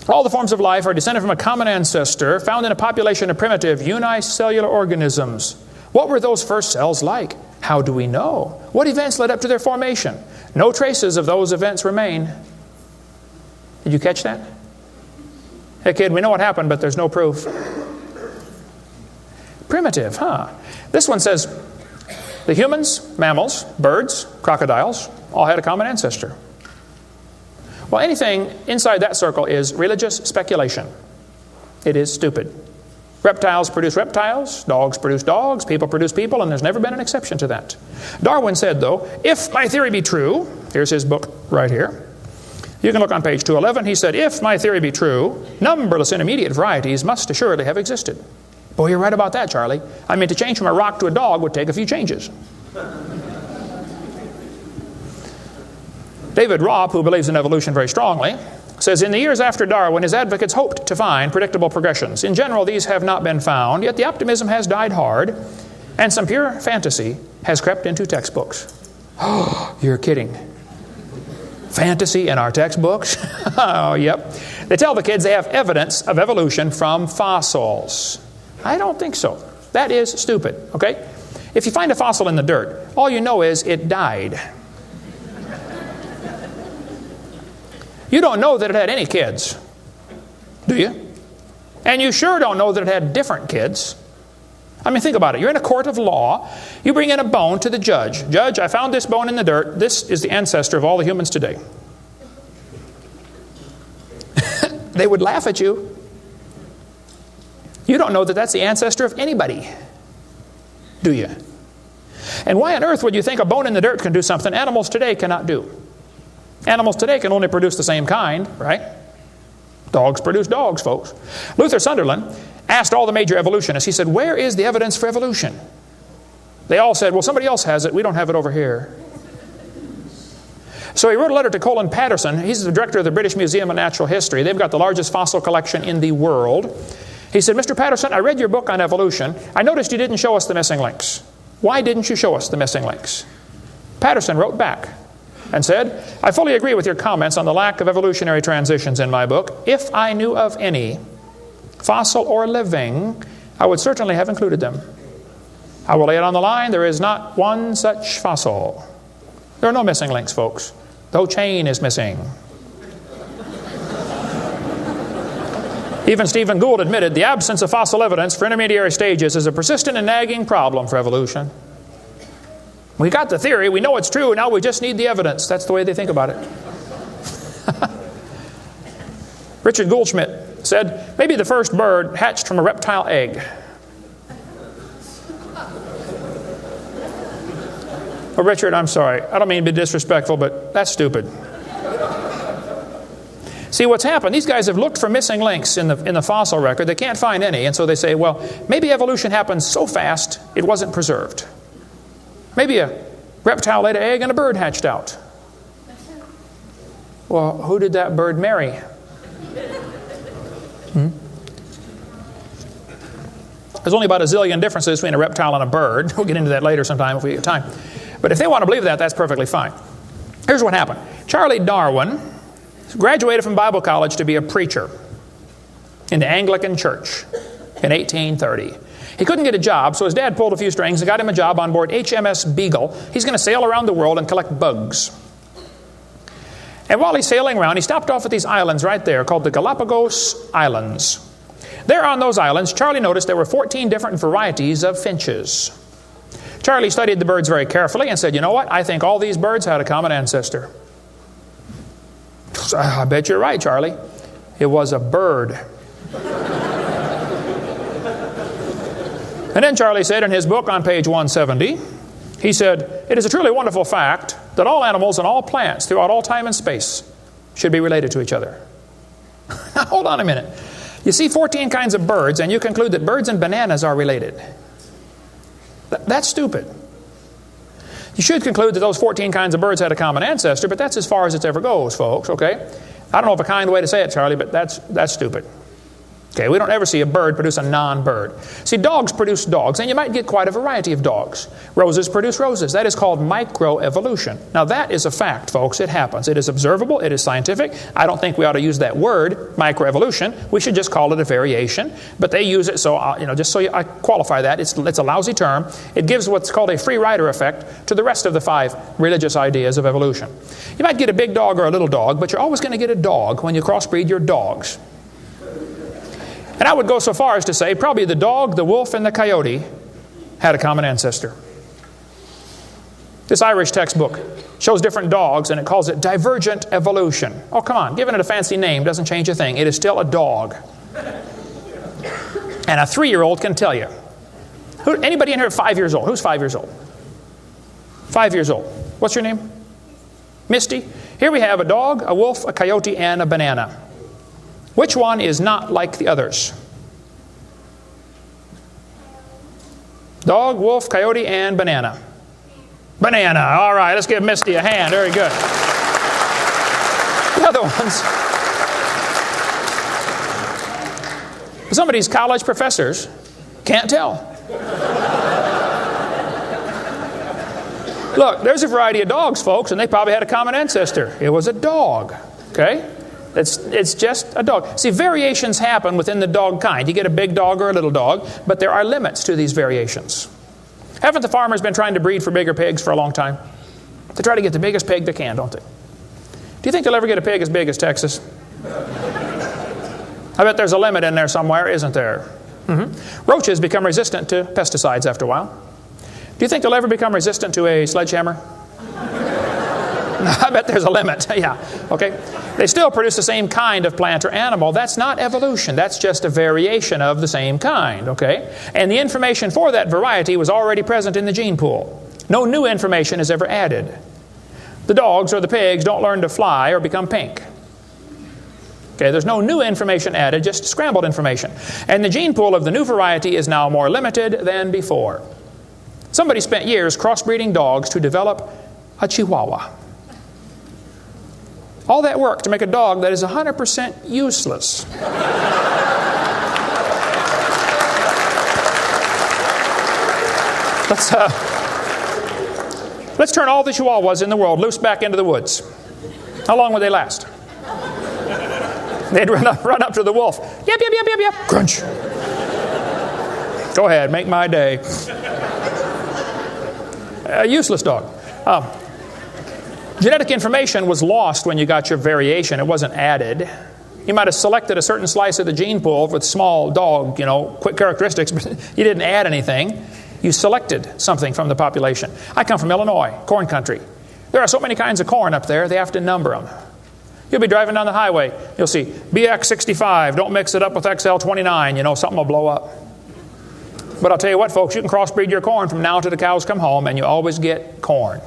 all the forms of life are descended from a common ancestor found in a population of primitive unicellular organisms. What were those first cells like? How do we know? What events led up to their formation? No traces of those events remain. Did you catch that? Hey kid, we know what happened, but there's no proof. Primitive, huh? This one says, the humans, mammals, birds, crocodiles, all had a common ancestor. Well, anything inside that circle is religious speculation. It is stupid. Reptiles produce reptiles, dogs produce dogs, people produce people, and there's never been an exception to that. Darwin said, though, if my theory be true, here's his book right here. You can look on page 211. He said, if my theory be true, numberless intermediate varieties must assuredly have existed. Boy, you're right about that, Charlie. I mean, to change from a rock to a dog would take a few changes. David Robb, who believes in evolution very strongly, says, in the years after Darwin, his advocates hoped to find predictable progressions. In general, these have not been found, yet the optimism has died hard, and some pure fantasy has crept into textbooks. Oh, you're kidding. Fantasy in our textbooks? Oh, yep. They tell the kids they have evidence of evolution from fossils. I don't think so. That is stupid, okay? If you find a fossil in the dirt, all you know is it died. You don't know that it had any kids, do you? And you sure don't know that it had different kids. I mean, think about it. You're in a court of law. You bring in a bone to the judge. Judge, I found this bone in the dirt. This is the ancestor of all the humans today. They would laugh at you. You don't know that that's the ancestor of anybody, do you? And why on earth would you think a bone in the dirt can do something animals today cannot do? Animals today can only produce the same kind, right? Dogs produce dogs, folks. Luther Sunderland asked all the major evolutionists, he said, where is the evidence for evolution? They all said, well, somebody else has it. We don't have it over here. So he wrote a letter to Colin Patterson. He's the director of the British Museum of Natural History. They've got the largest fossil collection in the world. He said, Mr. Patterson, I read your book on evolution. I noticed you didn't show us the missing links. Why didn't you show us the missing links? Patterson wrote back and said, I fully agree with your comments on the lack of evolutionary transitions in my book. If I knew of any, fossil or living, I would certainly have included them. I will lay it on the line, there is not one such fossil. There are no missing links, folks. The whole chain is missing. Even Stephen Gould admitted the absence of fossil evidence for intermediary stages is a persistent and nagging problem for evolution. We got the theory, we know it's true, now we just need the evidence. That's the way they think about it. Richard Goldschmidt said, maybe the first bird hatched from a reptile egg. Oh, Richard, I'm sorry. I don't mean to be disrespectful, but that's stupid. See, what's happened, these guys have looked for missing links in the fossil record. They can't find any, and so they say, well, maybe evolution happened so fast it wasn't preserved. Maybe a reptile laid an egg and a bird hatched out. Well, who did that bird marry? There's only about a zillion differences between a reptile and a bird. We'll get into that later sometime if we have time. But if they want to believe that, that's perfectly fine. Here's what happened. Charlie Darwin graduated from Bible college to be a preacher in the Anglican Church in 1830. He couldn't get a job, so his dad pulled a few strings and got him a job on board HMS Beagle. He's going to sail around the world and collect bugs. And while he's sailing around, he stopped off at these islands right there called the Galapagos Islands. There on those islands, Charlie noticed there were 14 different varieties of finches. Charlie studied the birds very carefully and said, you know what? I think all these birds had a common ancestor. I bet you're right, Charlie. It was a bird. And then Charlie said in his book on page 170, he said, it is a truly wonderful fact that all animals and all plants throughout all time and space should be related to each other. Now, hold on a minute. You see 14 kinds of birds, and you conclude that birds and bananas are related. That's stupid. You should conclude that those 14 kinds of birds had a common ancestor, but that's as far as it ever goes, folks, okay? I don't know of a kind way to say it, Charlie, but that's stupid. Okay, we don't ever see a bird produce a non-bird. See, dogs produce dogs, and you might get quite a variety of dogs. Roses produce roses. That is called microevolution. Now, that is a fact, folks. It happens. It is observable. It is scientific. I don't think we ought to use that word, microevolution. We should just call it a variation. But they use it, so, just so I qualify that, it's a lousy term. It gives what's called a free rider effect to the rest of the 5 religious ideas of evolution. You might get a big dog or a little dog, but you're always going to get a dog when you crossbreed your dogs. And I would go so far as to say probably the dog, the wolf, and the coyote had a common ancestor. This Irish textbook shows different dogs, and it calls it divergent evolution. Oh, come on. Giving it a fancy name doesn't change a thing. It is still a dog. And a 3-year-old can tell you. Anybody in here 5 years old? Who's 5 years old? 5 years old. What's your name? Misty. Here we have a dog, a wolf, a coyote, and a banana. Which one is not like the others? Dog, wolf, coyote, and banana. Banana. All right, let's give Misty a hand. Very good. The other ones. Some of these college professors can't tell. Look, there's a variety of dogs, folks, and they probably had a common ancestor. It was a dog. Okay? It's just a dog. See, variations happen within the dog kind. You get a big dog or a little dog, but there are limits to these variations. Haven't the farmers been trying to breed for bigger pigs for a long time? They try to get the biggest pig they can, don't they? Do you think they'll ever get a pig as big as Texas? I bet there's a limit in there somewhere, isn't there? Roaches become resistant to pesticides after a while. Do you think they'll ever become resistant to a sledgehammer? I bet there's a limit. Yeah, okay. They still produce the same kind of plant or animal. That's not evolution. That's just a variation of the same kind, okay? And the information for that variety was already present in the gene pool. No new information is ever added. The dogs or the pigs don't learn to fly or become pink. Okay, there's no new information added, just scrambled information. And the gene pool of the new variety is now more limited than before. Somebody spent years crossbreeding dogs to develop a Chihuahua. All that work to make a dog that is 100% useless. Let's turn all the Chihuahuas in the world loose back into the woods. How long would they last? They'd run up to the wolf. Yep, yep, yep, yep, yep. Crunch. Go ahead, make my day. A useless dog. Genetic information was lost when you got your variation. It wasn't added. You might have selected a certain slice of the gene pool with small dog, quick characteristics, but you didn't add anything. You selected something from the population. I come from Illinois, corn country. There are so many kinds of corn up there, they have to number them. You'll be driving down the highway. You'll see BX65. Don't mix it up with XL29. Something will blow up. But I'll tell you what, folks, you can crossbreed your corn from now to the cows come home, and you always get corn.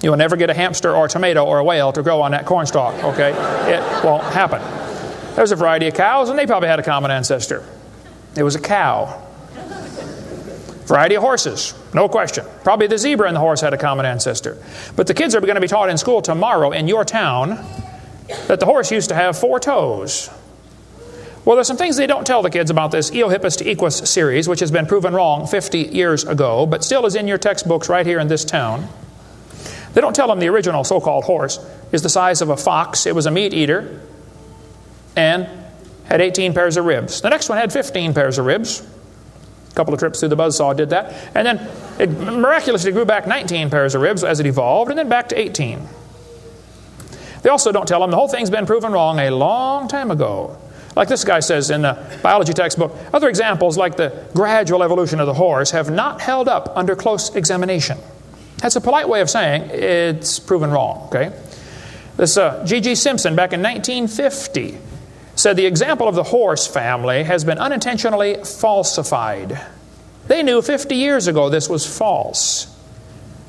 You will never get a hamster or a tomato or a whale to grow on that corn stalk, okay? It won't happen. There's a variety of cows, and they probably had a common ancestor. It was a cow. Variety of horses, no question. Probably the zebra and the horse had a common ancestor. But the kids are going to be taught in school tomorrow in your town that the horse used to have 4 toes. Well, there's some things they don't tell the kids about this Eohippus to Equus series, which has been proven wrong 50 years ago, but still is in your textbooks right here in this town. They don't tell them the original so-called horse is the size of a fox. It was a meat eater and had 18 pairs of ribs. The next one had 15 pairs of ribs. A couple of trips through the buzzsaw did that. And then it miraculously grew back 19 pairs of ribs as it evolved, and then back to 18. They also don't tell them the whole thing's been proven wrong a long time ago. Like this guy says in the biology textbook, other examples like the gradual evolution of the horse have not held up under close examination. That's a polite way of saying it's proven wrong, okay? This G.G. Simpson back in 1950 said the example of the horse family has been unintentionally falsified. They knew 50 years ago this was false.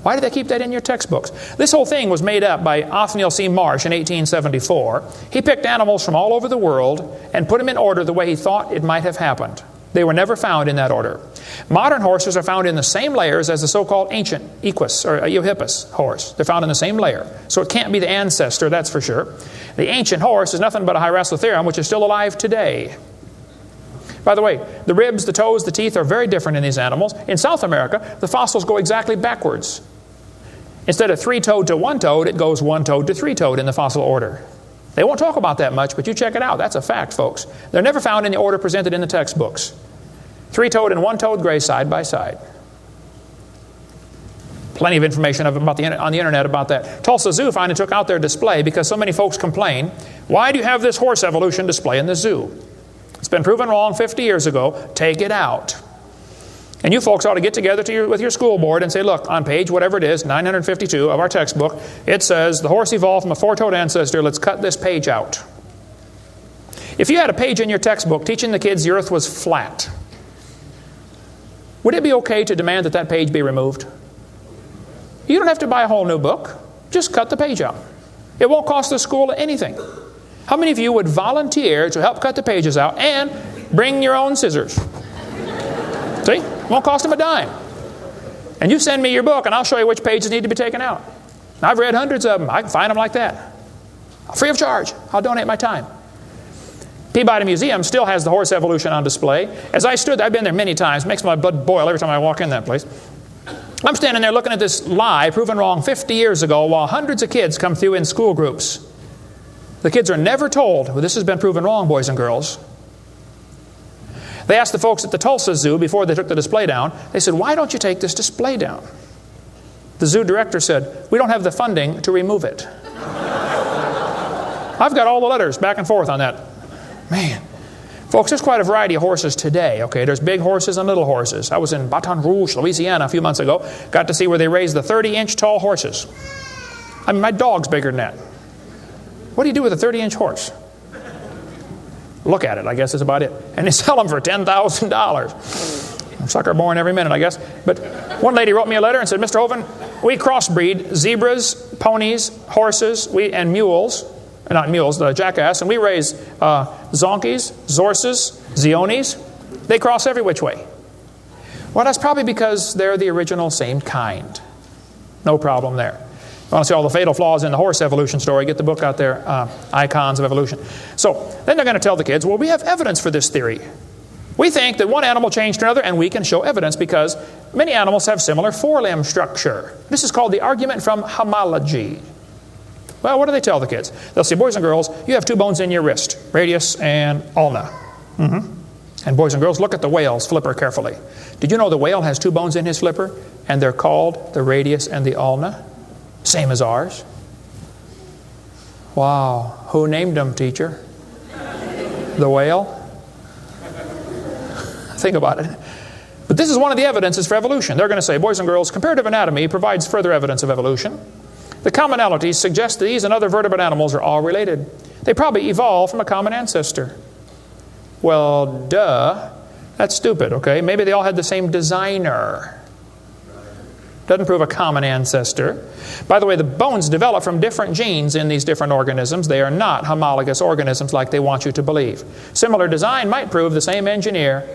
Why did they keep that in your textbooks? This whole thing was made up by Othniel C. Marsh in 1874. He picked animals from all over the world and put them in order the way he thought it might have happened. They were never found in that order. Modern horses are found in the same layers as the so-called ancient Equus or Eohippus horse. They're found in the same layer. So it can't be the ancestor, that's for sure. The ancient horse is nothing but a Hyracotherium, which is still alive today. By the way, the ribs, the toes, the teeth are very different in these animals. In South America, the fossils go exactly backwards. Instead of 3-toed to 1-toed, it goes 1-toed to 3-toed in the fossil order. They won't talk about that much, but you check it out. That's a fact, folks. They're never found in the order presented in the textbooks. 3-toed and 1-toed gray side by side. Plenty of information on the internet about that. Tulsa Zoo finally took out their display because so many folks complain, why do you have this horse evolution display in the zoo? It's been proven wrong 50 years ago. Take it out. And you folks ought to get together with your school board and say, look, on page whatever it is, 952 of our textbook, it says the horse evolved from a 4-toed ancestor. Let's cut this page out. If you had a page in your textbook teaching the kids the earth was flat, would it be okay to demand that that page be removed? You don't have to buy a whole new book. Just cut the page out. It won't cost the school anything. How many of you would volunteer to help cut the pages out and bring your own scissors? See? Won't cost them a dime. And you send me your book and I'll show you which pages need to be taken out. I've read hundreds of them. I can find them like that. Free of charge. I'll donate my time. Peabody Museum still has the horse evolution on display. As I stood there, I've been there many times. It makes my blood boil every time I walk in that place. I'm standing there looking at this lie proven wrong 50 years ago while hundreds of kids come through in school groups. The kids are never told, well, this has been proven wrong, boys and girls. They asked the folks at the Tulsa Zoo before they took the display down, they said, why don't you take this display down? The zoo director said, we don't have the funding to remove it. I've got all the letters back and forth on that. Man, Folks, there's quite a variety of horses today, okay? There's big horses and little horses. I was in Baton Rouge, Louisiana a few months ago. Got to see where they raise the 30-inch tall horses. I mean, my dog's bigger than that. What do you do with a 30-inch horse? Look at it, I guess is about it. And they sell them for $10,000. Sucker born every minute, I guess. But one lady wrote me a letter and said, Mr. Hovind, we crossbreed zebras, ponies, horses, and mules. Not mules, the jackass. And we raise zonkies, zorses, zeonies. They cross every which way. Well, that's probably because they're the original same kind. No problem there. You want to see all the fatal flaws in the horse evolution story, get the book out there, Icons of Evolution. So then they're going to tell the kids, well, we have evidence for this theory. We think that one animal changed to another, and we can show evidence because many animals have similar forelimb structure. This is called the argument from homology. Well, what do they tell the kids? They'll say, boys and girls, you have two bones in your wrist, radius and ulna. And boys and girls, look at the whale's flipper carefully. Did you know the whale has two bones in his flipper, and they're called the radius and the ulna? Same as ours. Wow. Who named them, teacher? The whale? Think about it. But this is one of the evidences for evolution. They're going to say, boys and girls, comparative anatomy provides further evidence of evolution. The commonalities suggest that these and other vertebrate animals are all related. They probably evolved from a common ancestor. Well, duh. That's stupid, okay? Maybe they all had the same designer. Doesn't prove a common ancestor. By the way, the bones develop from different genes in these different organisms. They are not homologous organisms like they want you to believe. Similar design might prove the same engineer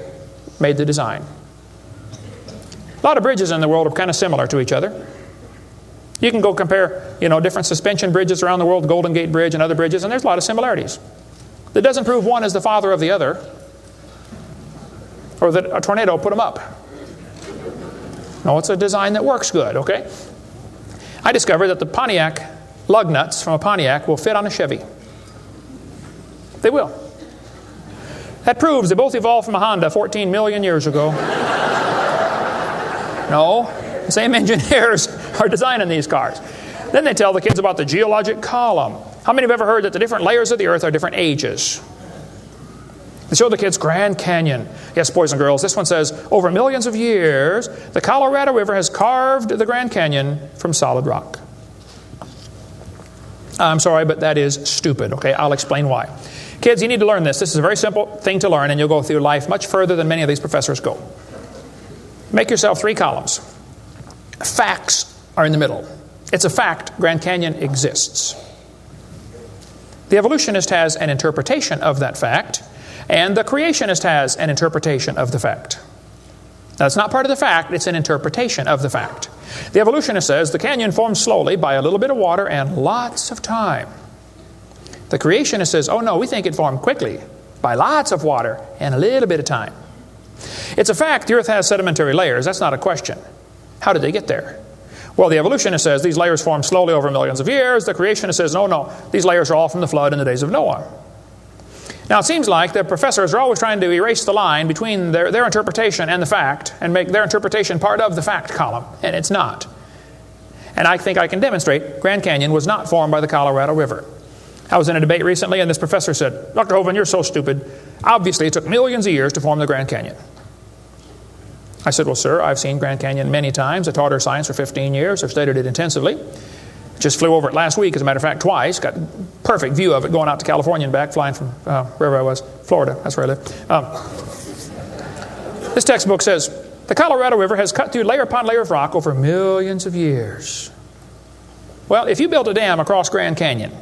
made the design. A lot of bridges in the world are kind of similar to each other. You can go compare, different suspension bridges around the world, Golden Gate Bridge and other bridges, and there's a lot of similarities. That doesn't prove one is the father of the other, or that a tornado put them up. No, it's a design that works good, okay? I discovered that the Pontiac lug nuts from a Pontiac will fit on a Chevy. They will. That proves they both evolved from a Honda 14 million years ago. No, the same engineers are designing these cars. Then they tell the kids about the geologic column. How many have ever heard that the different layers of the earth are different ages? They show the kids Grand Canyon. Yes, boys and girls, this one says, over millions of years, the Colorado River has carved the Grand Canyon from solid rock. I'm sorry, but that is stupid, okay? I'll explain why. Kids, you need to learn this. This is a very simple thing to learn, and you'll go through life much further than many of these professors go. Make yourself 3 columns. Facts are in the middle. It's a fact Grand Canyon exists. The evolutionist has an interpretation of that fact, and the creationist has an interpretation of the fact. Now, it's not part of the fact, it's an interpretation of the fact. The evolutionist says the canyon formed slowly by a little bit of water and lots of time. The creationist says, oh no, we think it formed quickly by lots of water and a little bit of time. It's a fact the earth has sedimentary layers. That's not a question. How did they get there? Well, the evolutionist says these layers formed slowly over millions of years. The creationist says, no, these layers are all from the flood in the days of Noah. Now, it seems like the professors are always trying to erase the line between their interpretation and the fact and make their interpretation part of the fact column, and it's not. And I think I can demonstrate Grand Canyon was not formed by the Colorado River. I was in a debate recently, and this professor said, Dr. Hovind, you're so stupid. Obviously, it took millions of years to form the Grand Canyon. I said, well, sir, I've seen Grand Canyon many times. I taught earth science for 15 years. I've studied it intensively. Just flew over it last week, as a matter of fact, twice. Got a perfect view of it going out to California and back, flying from wherever I was. Florida, that's where I live. This textbook says, the Colorado River has cut through layer upon layer of rock over millions of years. Well, if you built a dam across Grand Canyon,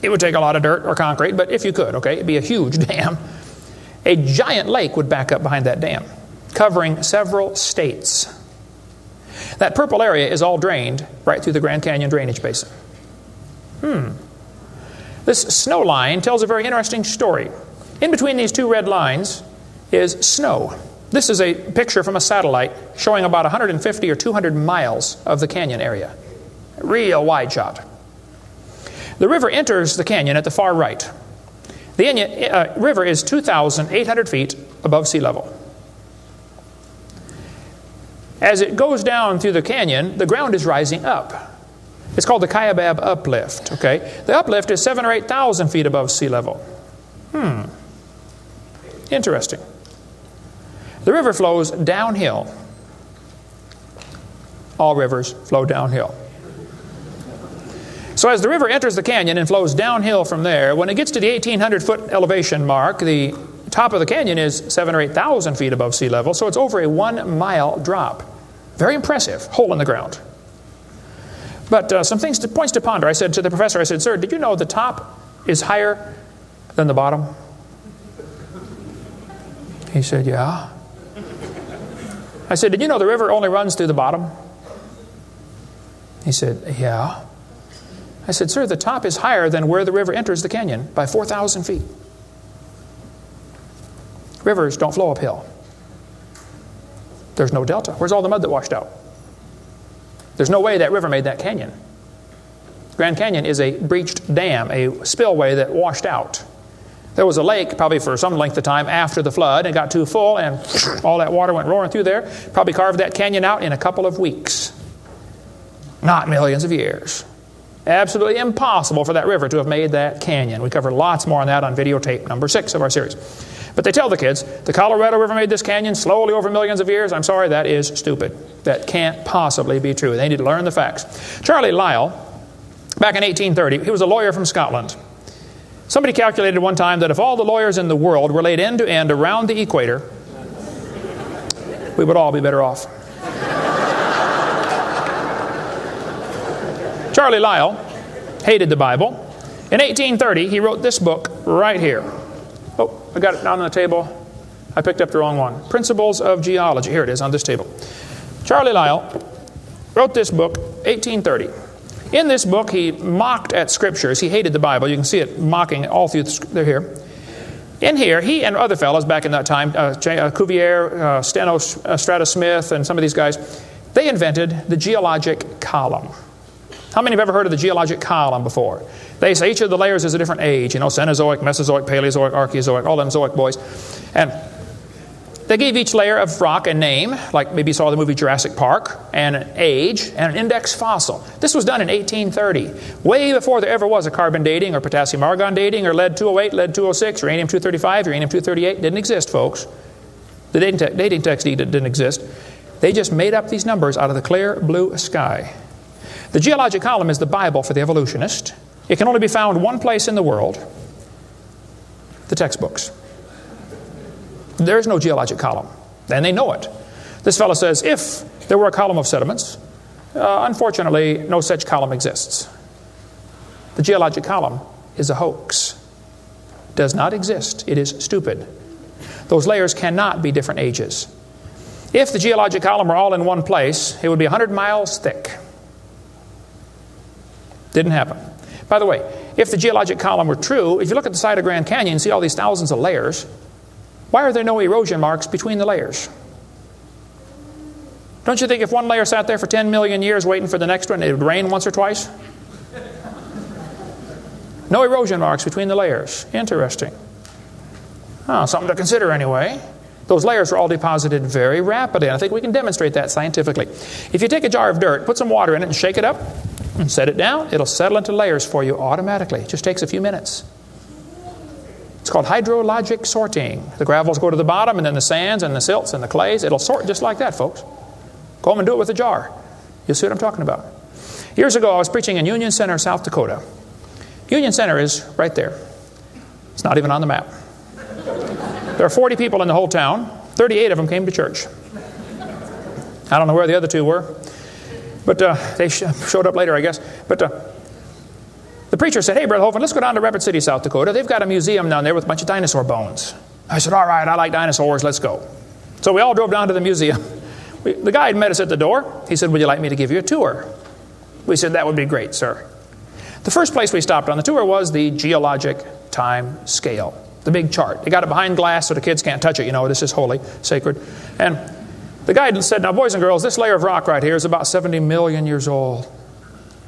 it would take a lot of dirt or concrete, but if you could, okay, it'd be a huge dam. A giant lake would back up behind that dam, covering several states. That purple area is all drained right through the Grand Canyon drainage basin. This snow line tells a very interesting story. In between these 2 red lines is snow. This is a picture from a satellite showing about 150 or 200 miles of the canyon area. Real wide shot. The river enters the canyon at the far right. The river is 2,800 feet above sea level. As it goes down through the canyon, the ground is rising up. It's called the Kaibab uplift, okay? The uplift is 7,000 or 8,000 feet above sea level. Interesting. The river flows downhill. All rivers flow downhill. So as the river enters the canyon and flows downhill from there, when it gets to the 1,800-foot elevation mark, the top of the canyon is 7,000 or 8,000 feet above sea level, so it's over a 1-mile drop. Very impressive. Hole in the ground. But some points to ponder. I said to the professor, I said, "Sir, did you know the top is higher than the bottom?" He said, "Yeah." I said, "Did you know the river only runs through the bottom?" He said, "Yeah." I said, "Sir, the top is higher than where the river enters the canyon by 4,000 feet. Rivers don't flow uphill. There's no delta. Where's all the mud that washed out? There's no way that river made that canyon. Grand Canyon is a breached dam, a spillway that washed out. There was a lake probably for some length of time after the flood, and it got too full, and all that water went roaring through there. Probably carved that canyon out in a couple of weeks. Not millions of years. Absolutely impossible for that river to have made that canyon. We cover lots more on that on videotape number 6 of our series. But they tell the kids, the Colorado River made this canyon slowly over millions of years. I'm sorry, that is stupid. That can't possibly be true. They need to learn the facts. Charlie Lyell, back in 1830, he was a lawyer from Scotland. Somebody calculated one time that if all the lawyers in the world were laid end to end around the equator, we would all be better off. Charlie Lyell hated the Bible. In 1830, he wrote this book right here. Oh, I got it down on the table. I picked up the wrong one. Principles of Geology. Here it is on this table. Charlie Lyell wrote this book, 1830. In this book, he mocked at scriptures. He hated the Bible. You can see it mocking all through they're here. In here, he and other fellows back in that time, Cuvier, Steno, Strata Smith, and some of these guys, they invented the geologic column. How many have ever heard of the geologic column before? They say each of the layers is a different age. You know, Cenozoic, Mesozoic, Paleozoic, Archeozoic, all them Zoic boys. And they gave each layer of rock a name, like maybe you saw the movie Jurassic Park, and an age, and an index fossil. This was done in 1830, way before there ever was a carbon dating or potassium argon dating or lead-208, lead-206, uranium-235, uranium-238. Didn't exist, folks. The dating text didn't exist. They just made up these numbers out of the clear blue sky. The geologic column is the Bible for the evolutionist. It can only be found one place in the world, the textbooks. There is no geologic column, and they know it. This fellow says, if there were a column of sediments, unfortunately, no such column exists. The geologic column is a hoax. Does not exist. It is stupid. Those layers cannot be different ages. If the geologic column were all in one place, it would be 100 miles thick. Didn't happen. By the way, if the geologic column were true, if you look at the side of Grand Canyon and see all these thousands of layers, why are there no erosion marks between the layers? Don't you think if one layer sat there for 10 million years waiting for the next one, it would rain once or twice? No erosion marks between the layers. Interesting. Oh, something to consider anyway. Those layers were all deposited very rapidly, and I think we can demonstrate that scientifically. If you take a jar of dirt, put some water in it and shake it up, and set it down, it'll settle into layers for you automatically. It just takes a few minutes. It's called hydrologic sorting. The gravels go to the bottom, and then the sands and the silts and the clays. It'll sort just like that, folks. Go home and do it with a jar. You'll see what I'm talking about. Years ago, I was preaching in Union Center, South Dakota. Union Center is right there. It's not even on the map. There are 40 people in the whole town. 38 of them came to church. I don't know where the other 2 were. But they showed up later, I guess. But the preacher said, "Hey, Brother Hovind, let's go down to Rapid City, South Dakota. They've got a museum down there with a bunch of dinosaur bones." I said, "All right, I like dinosaurs. Let's go." So we all drove down to the museum. The guide met us at the door. He said, "Would you like me to give you a tour?" We said, "That would be great, sir." The first place we stopped on the tour was the geologic time scale, the big chart. They got it behind glass so the kids can't touch it. You know, this is holy, sacred. And the guide said, "Now, boys and girls, this layer of rock right here is about 70 million years old."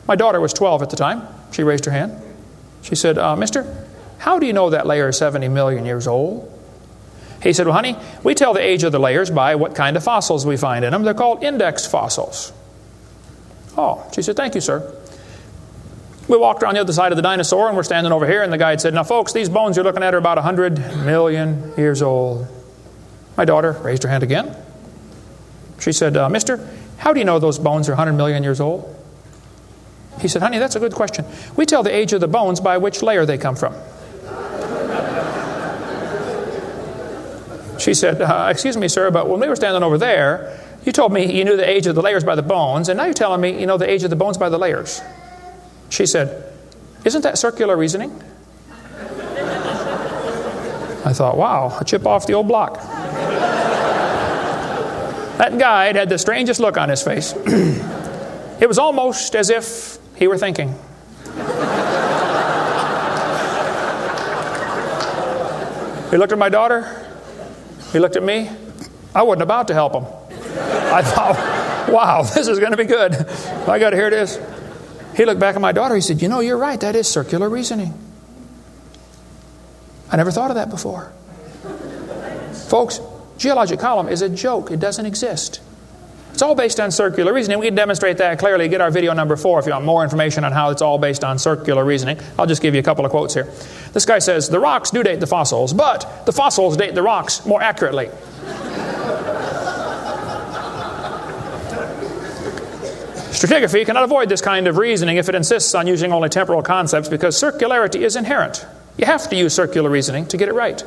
My daughter was 12 at the time. She raised her hand. She said, "Mister, how do you know that layer is 70 million years old?" He said, "Well, honey, we tell the age of the layers by what kind of fossils we find in them. They're called index fossils." Oh, she said, "Thank you, sir." We walked around the other side of the dinosaur, and we're standing over here, and the guide said, now folks, these bones you're looking at are about 100 million years old. My daughter raised her hand again. She said, mister, how do you know those bones are 100 million years old? He said, honey, that's a good question. We tell the age of the bones by which layer they come from. She said, excuse me, sir, but when we were standing over there, you told me you knew the age of the layers by the bones, and now you're telling me you know the age of the bones by the layers. She said, isn't that circular reasoning? I thought, wow, a chip off the old block. That guide had the strangest look on his face. It was almost as if he were thinking. He looked at my daughter. He looked at me. I wasn't about to help him. I thought, wow, this is going to be good. I got to hear this. He looked back at my daughter. He said, you know, you're right. That is circular reasoning. I never thought of that before. Folks, geologic column is a joke. It doesn't exist. It's all based on circular reasoning. We can demonstrate that clearly. Get our video number 4 if you want more information on how it's all based on circular reasoning. I'll just give you a couple of quotes here. This guy says, the rocks do date the fossils, but the fossils date the rocks more accurately. Stratigraphy cannot avoid this kind of reasoning if it insists on using only temporal concepts because circularity is inherent. You have to use circular reasoning to get it right.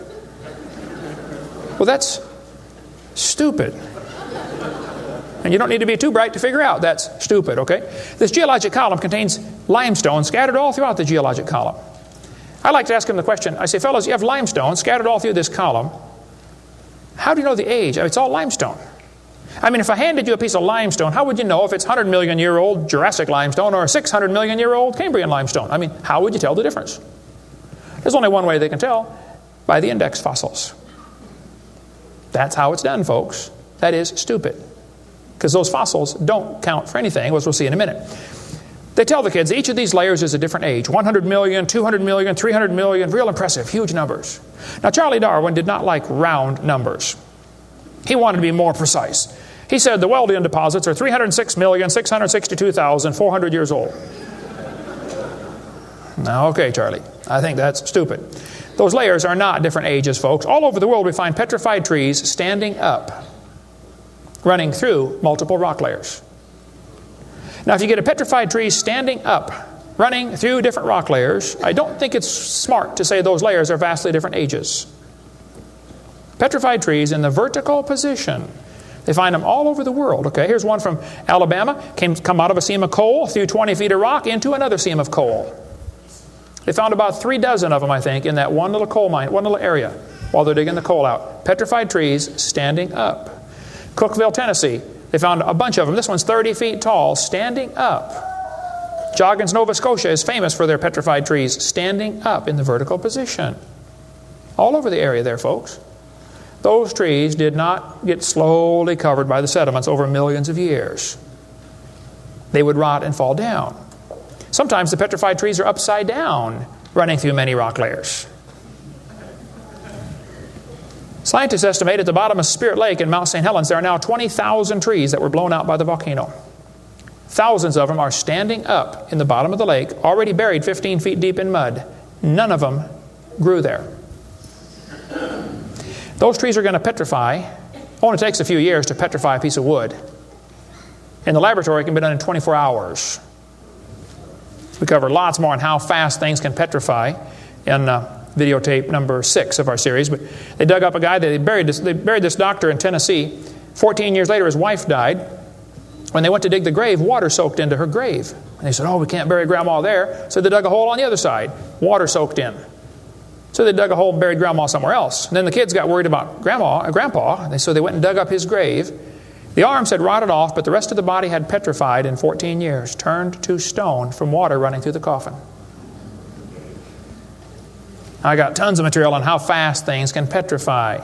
Well, that's stupid. And you don't need to be too bright to figure out that's stupid, okay? This geologic column contains limestone scattered all throughout the geologic column. I like to ask him the question, I say, fellows, you have limestone scattered all through this column. How do you know the age? It's all limestone. I mean, if I handed you a piece of limestone, how would you know if it's 100 million year old Jurassic limestone or 600 million year old Cambrian limestone? I mean, how would you tell the difference? There's only one way they can tell, by the index fossils. That's how it's done, folks. That is stupid. Because those fossils don't count for anything, as we'll see in a minute. They tell the kids each of these layers is a different age. 100 million, 200 million, 300 million, real impressive, huge numbers. Now, Charlie Darwin did not like round numbers. He wanted to be more precise. He said the Wealdian deposits are 306,662,400 years old. Now, okay, Charlie, I think that's stupid. Those layers are not different ages, folks. All over the world we find petrified trees standing up, running through multiple rock layers. Now, if you get a petrified tree standing up, running through different rock layers, I don't think it's smart to say those layers are vastly different ages. Petrified trees in the vertical position, they find them all over the world. Okay, here's one from Alabama. Come out of a seam of coal, through 20 feet of rock, into another seam of coal. They found about 3 dozen of them, I think, in that one little coal mine, one little area, while they're digging the coal out. Petrified trees standing up. Cookeville, Tennessee, they found a bunch of them. This one's 30 feet tall, standing up. Joggins, Nova Scotia is famous for their petrified trees standing up in the vertical position. All over the area there, folks. Those trees did not get slowly covered by the sediments over millions of years. They would rot and fall down. Sometimes the petrified trees are upside down, running through many rock layers. Scientists estimate at the bottom of Spirit Lake in Mount St. Helens, there are now 20,000 trees that were blown out by the volcano. Thousands of them are standing up in the bottom of the lake, already buried 15 feet deep in mud. None of them grew there. Those trees are going to petrify. Only takes a few years to petrify a piece of wood. In the laboratory, it can be done in 24 hours. We cover lots more on how fast things can petrify in videotape number 6 of our series. But they dug up a guy, they buried this doctor in Tennessee. 14 years later, his wife died. When they went to dig the grave, water soaked into her grave. And they said, oh, we can't bury Grandma there. So they dug a hole on the other side. Water soaked in. So they dug a hole and buried Grandma somewhere else. And then the kids got worried about Grandpa, so they went and dug up his grave. The arms had rotted off, but the rest of the body had petrified in 14 years, turned to stone from water running through the coffin. I got tons of material on how fast things can petrify.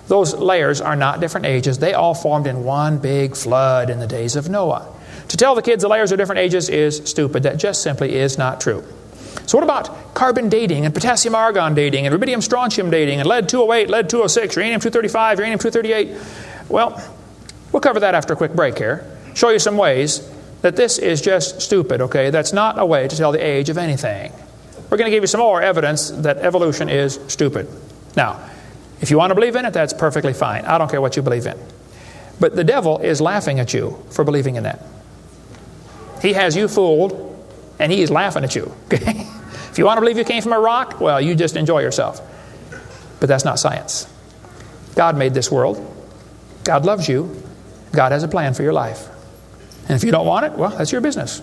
Those layers are not different ages. They all formed in one big flood in the days of Noah. To tell the kids the layers are different ages is stupid. That just simply is not true. So what about carbon dating and potassium argon dating and rubidium strontium dating and lead 208, lead 206, uranium 235, uranium 238? Well, we'll cover that after a quick break here. Show you some ways that this is just stupid, okay? That's not a way to tell the age of anything. We're going to give you some more evidence that evolution is stupid. Now, if you want to believe in it, that's perfectly fine. I don't care what you believe in. But the devil is laughing at you for believing in that. He has you fooled, and he is laughing at you, okay? If you want to believe you came from a rock, well, you just enjoy yourself. But that's not science. God made this world. God loves you. God has a plan for your life. And if you don't want it, well, that's your business.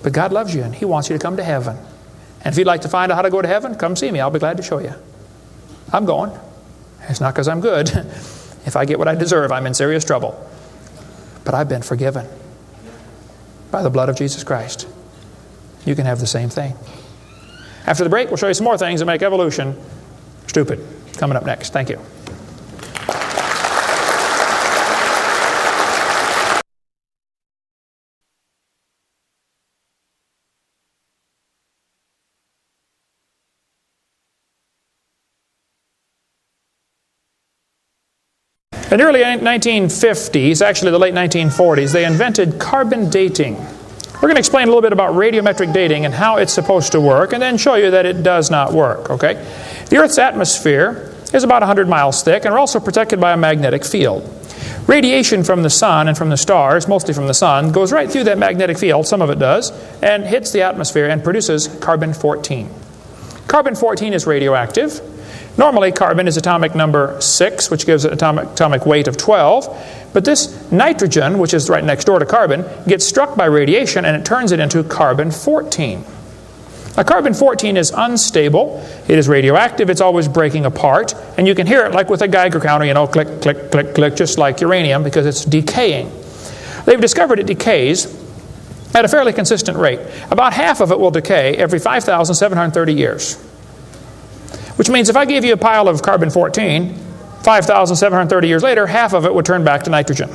But God loves you, and He wants you to come to heaven. And if you'd like to find out how to go to heaven, come see me. I'll be glad to show you. I'm going. It's not because I'm good. If I get what I deserve, I'm in serious trouble. But I've been forgiven by the blood of Jesus Christ. You can have the same thing. After the break, we'll show you some more things that make evolution stupid. Coming up next. Thank you. In the early 1950s, actually the late 1940s, they invented carbon dating. We're going to explain a little bit about radiometric dating and how it's supposed to work, and then show you that it does not work, okay? The Earth's atmosphere is about 100 miles thick, and we're also protected by a magnetic field. Radiation from the sun and from the stars, mostly from the sun, goes right through that magnetic field, some of it does, and hits the atmosphere and produces carbon-14. Carbon-14 is radioactive. Normally, carbon is atomic number 6, which gives it atomic weight of 12. But this nitrogen, which is right next door to carbon, gets struck by radiation and it turns it into carbon-14. Now, carbon-14 is unstable. It is radioactive. It's always breaking apart. And you can hear it like with a Geiger counter, you know, click, click, click, click, just like uranium, because it's decaying. They've discovered it decays at a fairly consistent rate. About half of it will decay every 5,730 years. Which means if I gave you a pile of carbon-14, 5,730 years later, half of it would turn back to nitrogen.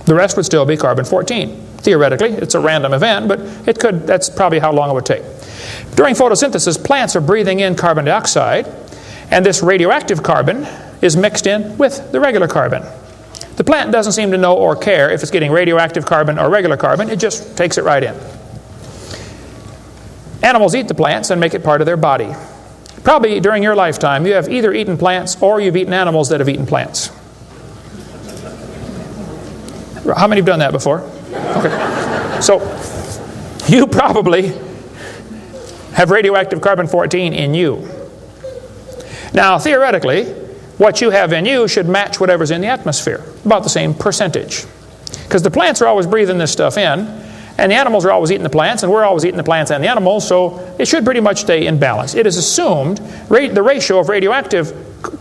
The rest would still be carbon-14. Theoretically, it's a random event, but it could. That's probably how long it would take. During photosynthesis, plants are breathing in carbon dioxide, and this radioactive carbon is mixed in with the regular carbon. The plant doesn't seem to know or care if it's getting radioactive carbon or regular carbon. It just takes it right in. Animals eat the plants and make it part of their body. Probably during your lifetime, you have either eaten plants or you've eaten animals that have eaten plants. How many have done that before? Okay. So, you probably have radioactive carbon-14 in you. Now, theoretically, what you have in you should match whatever's in the atmosphere, about the same percentage. Because the plants are always breathing this stuff in, and the animals are always eating the plants, and we're always eating the plants and the animals, so it should pretty much stay in balance. It is assumed the ratio of radioactive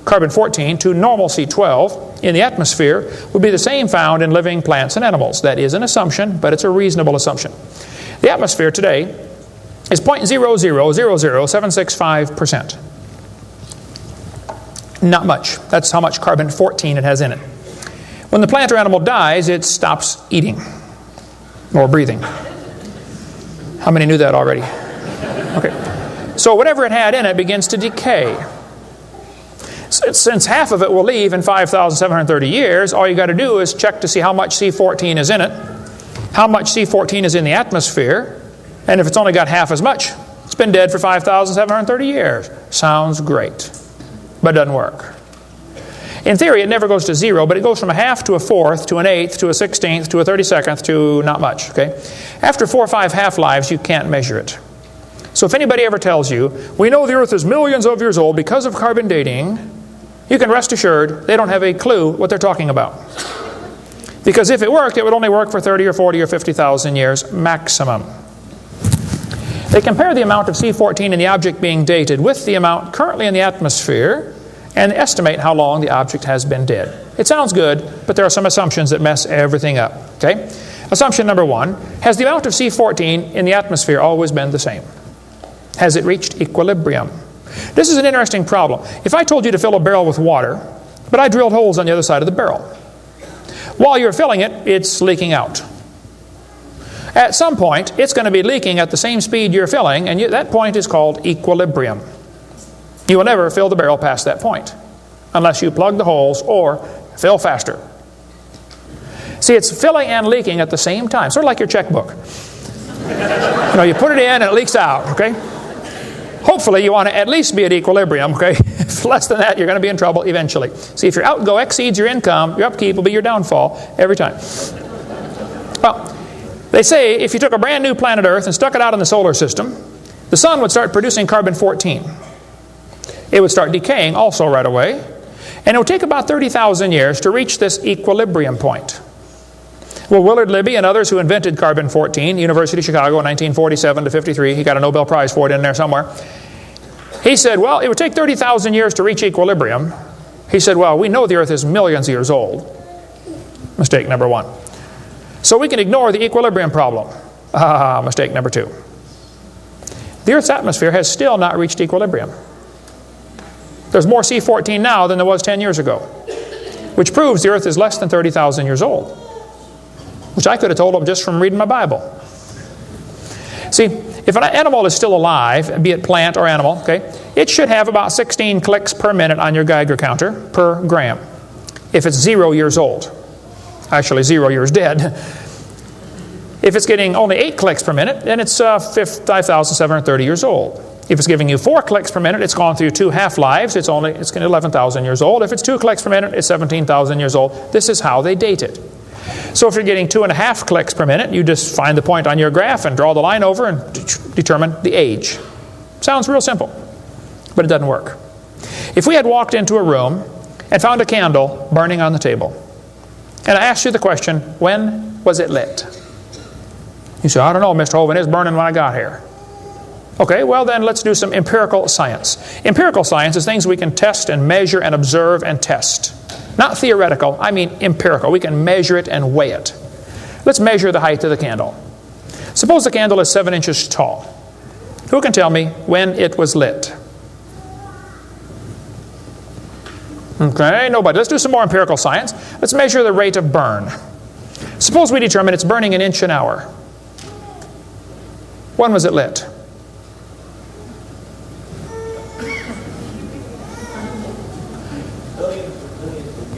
carbon-14 to normal C12 in the atmosphere would be the same found in living plants and animals. That is an assumption, but it's a reasonable assumption. The atmosphere today is 0.0000765%. Not much. That's how much carbon-14 it has in it. When the plant or animal dies, it stops eating or breathing. How many knew that already? Okay. So whatever it had in it begins to decay. Since half of it will leave in 5,730 years, all you got to do is check to see how much C14 is in it, how much C14 is in the atmosphere, and if it's only got half as much, it's been dead for 5,730 years. Sounds great, but it doesn't work. In theory, it never goes to zero, but it goes from a half to a fourth, to an eighth, to a 16th, to a 32nd, to not much, okay? After 4 or 5 half-lives, you can't measure it. So if anybody ever tells you, we know the Earth is millions of years old because of carbon dating, you can rest assured they don't have a clue what they're talking about. Because if it worked, it would only work for 30 or 40 or 50,000 years maximum. They compare the amount of C14 in the object being dated with the amount currently in the atmosphere, and estimate how long the object has been dead. It sounds good, but there are some assumptions that mess everything up. Okay? Assumption number 1, has the amount of C14 in the atmosphere always been the same? Has it reached equilibrium? This is an interesting problem. If I told you to fill a barrel with water, but I drilled holes on the other side of the barrel, while you're filling it, it's leaking out. At some point, it's going to be leaking at the same speed you're filling, and that point is called equilibrium. You will never fill the barrel past that point unless you plug the holes or fill faster. See, it's filling and leaking at the same time, sort of like your checkbook. You know, you put it in and it leaks out, okay? Hopefully you want to at least be at equilibrium, okay? If less than that, you're going to be in trouble eventually. See, if your outgo exceeds your income, your upkeep will be your downfall every time. Well, they say if you took a brand new planet Earth and stuck it out in the solar system, the sun would start producing carbon-14. It would start decaying also right away, and it would take about 30,000 years to reach this equilibrium point. Well, Willard Libby and others who invented carbon-14, University of Chicago in 1947 to 53, he got a Nobel Prize for it in there somewhere. He said, well, it would take 30,000 years to reach equilibrium. He said, well, we know the Earth is millions of years old. Mistake number one. So we can ignore the equilibrium problem. Mistake number two. The Earth's atmosphere has still not reached equilibrium. There's more C14 now than there was 10 years ago, which proves the Earth is less than 30,000 years old, which I could have told them just from reading my Bible. See, if an animal is still alive, be it plant or animal, okay, it should have about 16 clicks per minute on your Geiger counter per gram. If it's 0 years old. Actually, 0 years dead. If it's getting only 8 clicks per minute, then it's 5,730 years old. If it's giving you 4 clicks per minute, it's gone through 2 half-lives. It's 11,000 years old. If it's 2 clicks per minute, it's 17,000 years old. This is how they date it. So if you're getting 2.5 clicks per minute, you just find the point on your graph and draw the line over and determine the age. Sounds real simple, but it doesn't work. If we had walked into a room and found a candle burning on the table, and I asked you the question, when was it lit? You say, I don't know, Mr. Hovind, it's burning when I got here. Okay, well then let's do some empirical science. Empirical science is things we can test and measure and observe and test. Not theoretical, I mean empirical. We can measure it and weigh it. Let's measure the height of the candle. Suppose the candle is 7 inches tall. Who can tell me when it was lit? Okay, nobody. Let's do some more empirical science. Let's measure the rate of burn. Suppose we determine it's burning an inch an hour. When was it lit?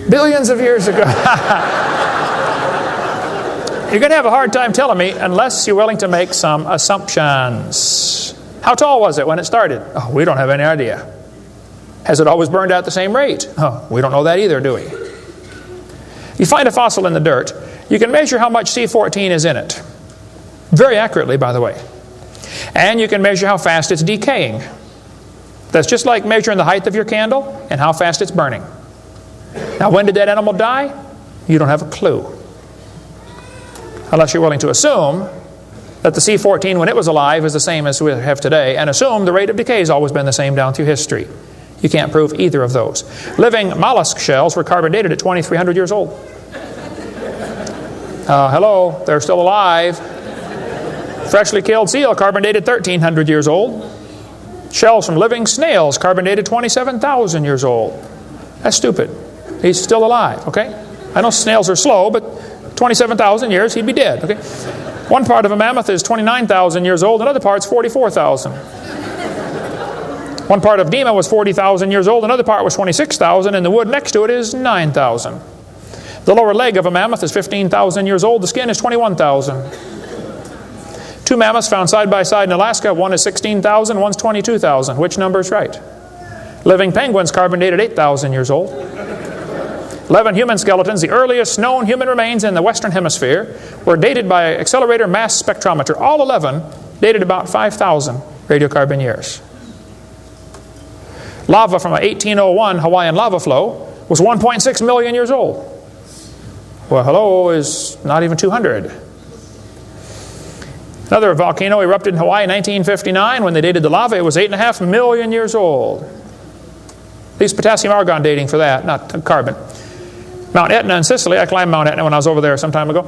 Billions of years ago. You're going to have a hard time telling me unless you're willing to make some assumptions. How tall was it when it started? Oh, we don't have any idea. Has it always burned out at the same rate? Oh, we don't know that either, do we? You find a fossil in the dirt, you can measure how much C14 is in it. Very accurately, by the way. And you can measure how fast it's decaying. That's just like measuring the height of your candle and how fast it's burning. Now, when did that animal die? You don't have a clue. Unless you're willing to assume that the C14 when it was alive is the same as we have today, and assume the rate of decay has always been the same down through history. You can't prove either of those. Living mollusk shells were carbon dated at 2,300 years old. Hello, they're still alive. Freshly killed seal, carbon dated 1,300 years old. Shells from living snails, carbon dated 27,000 years old. That's stupid. He's still alive, okay? I know snails are slow, but 27,000 years, he'd be dead, okay? One part of a mammoth is 29,000 years old, another part's 44,000. One part of Dino was 40,000 years old, another part was 26,000, and the wood next to it is 9,000. The lower leg of a mammoth is 15,000 years old, the skin is 21,000. 2 mammoths found side by side in Alaska, one is 16,000, one's 22,000. Which number is right? Living penguins, carbon dated 8,000 years old. 11 human skeletons, the earliest known human remains in the Western Hemisphere, were dated by accelerator mass spectrometer. All 11 dated about 5,000 radiocarbon years. Lava from a 1801 Hawaiian lava flow was 1.6 million years old. Well, hello is not even 200. Another volcano erupted in Hawaii in 1959. When they dated the lava, it was 8.5 million years old. These potassium argon dating for that, not carbon. Mount Etna in Sicily, I climbed Mount Etna when I was over there some time ago.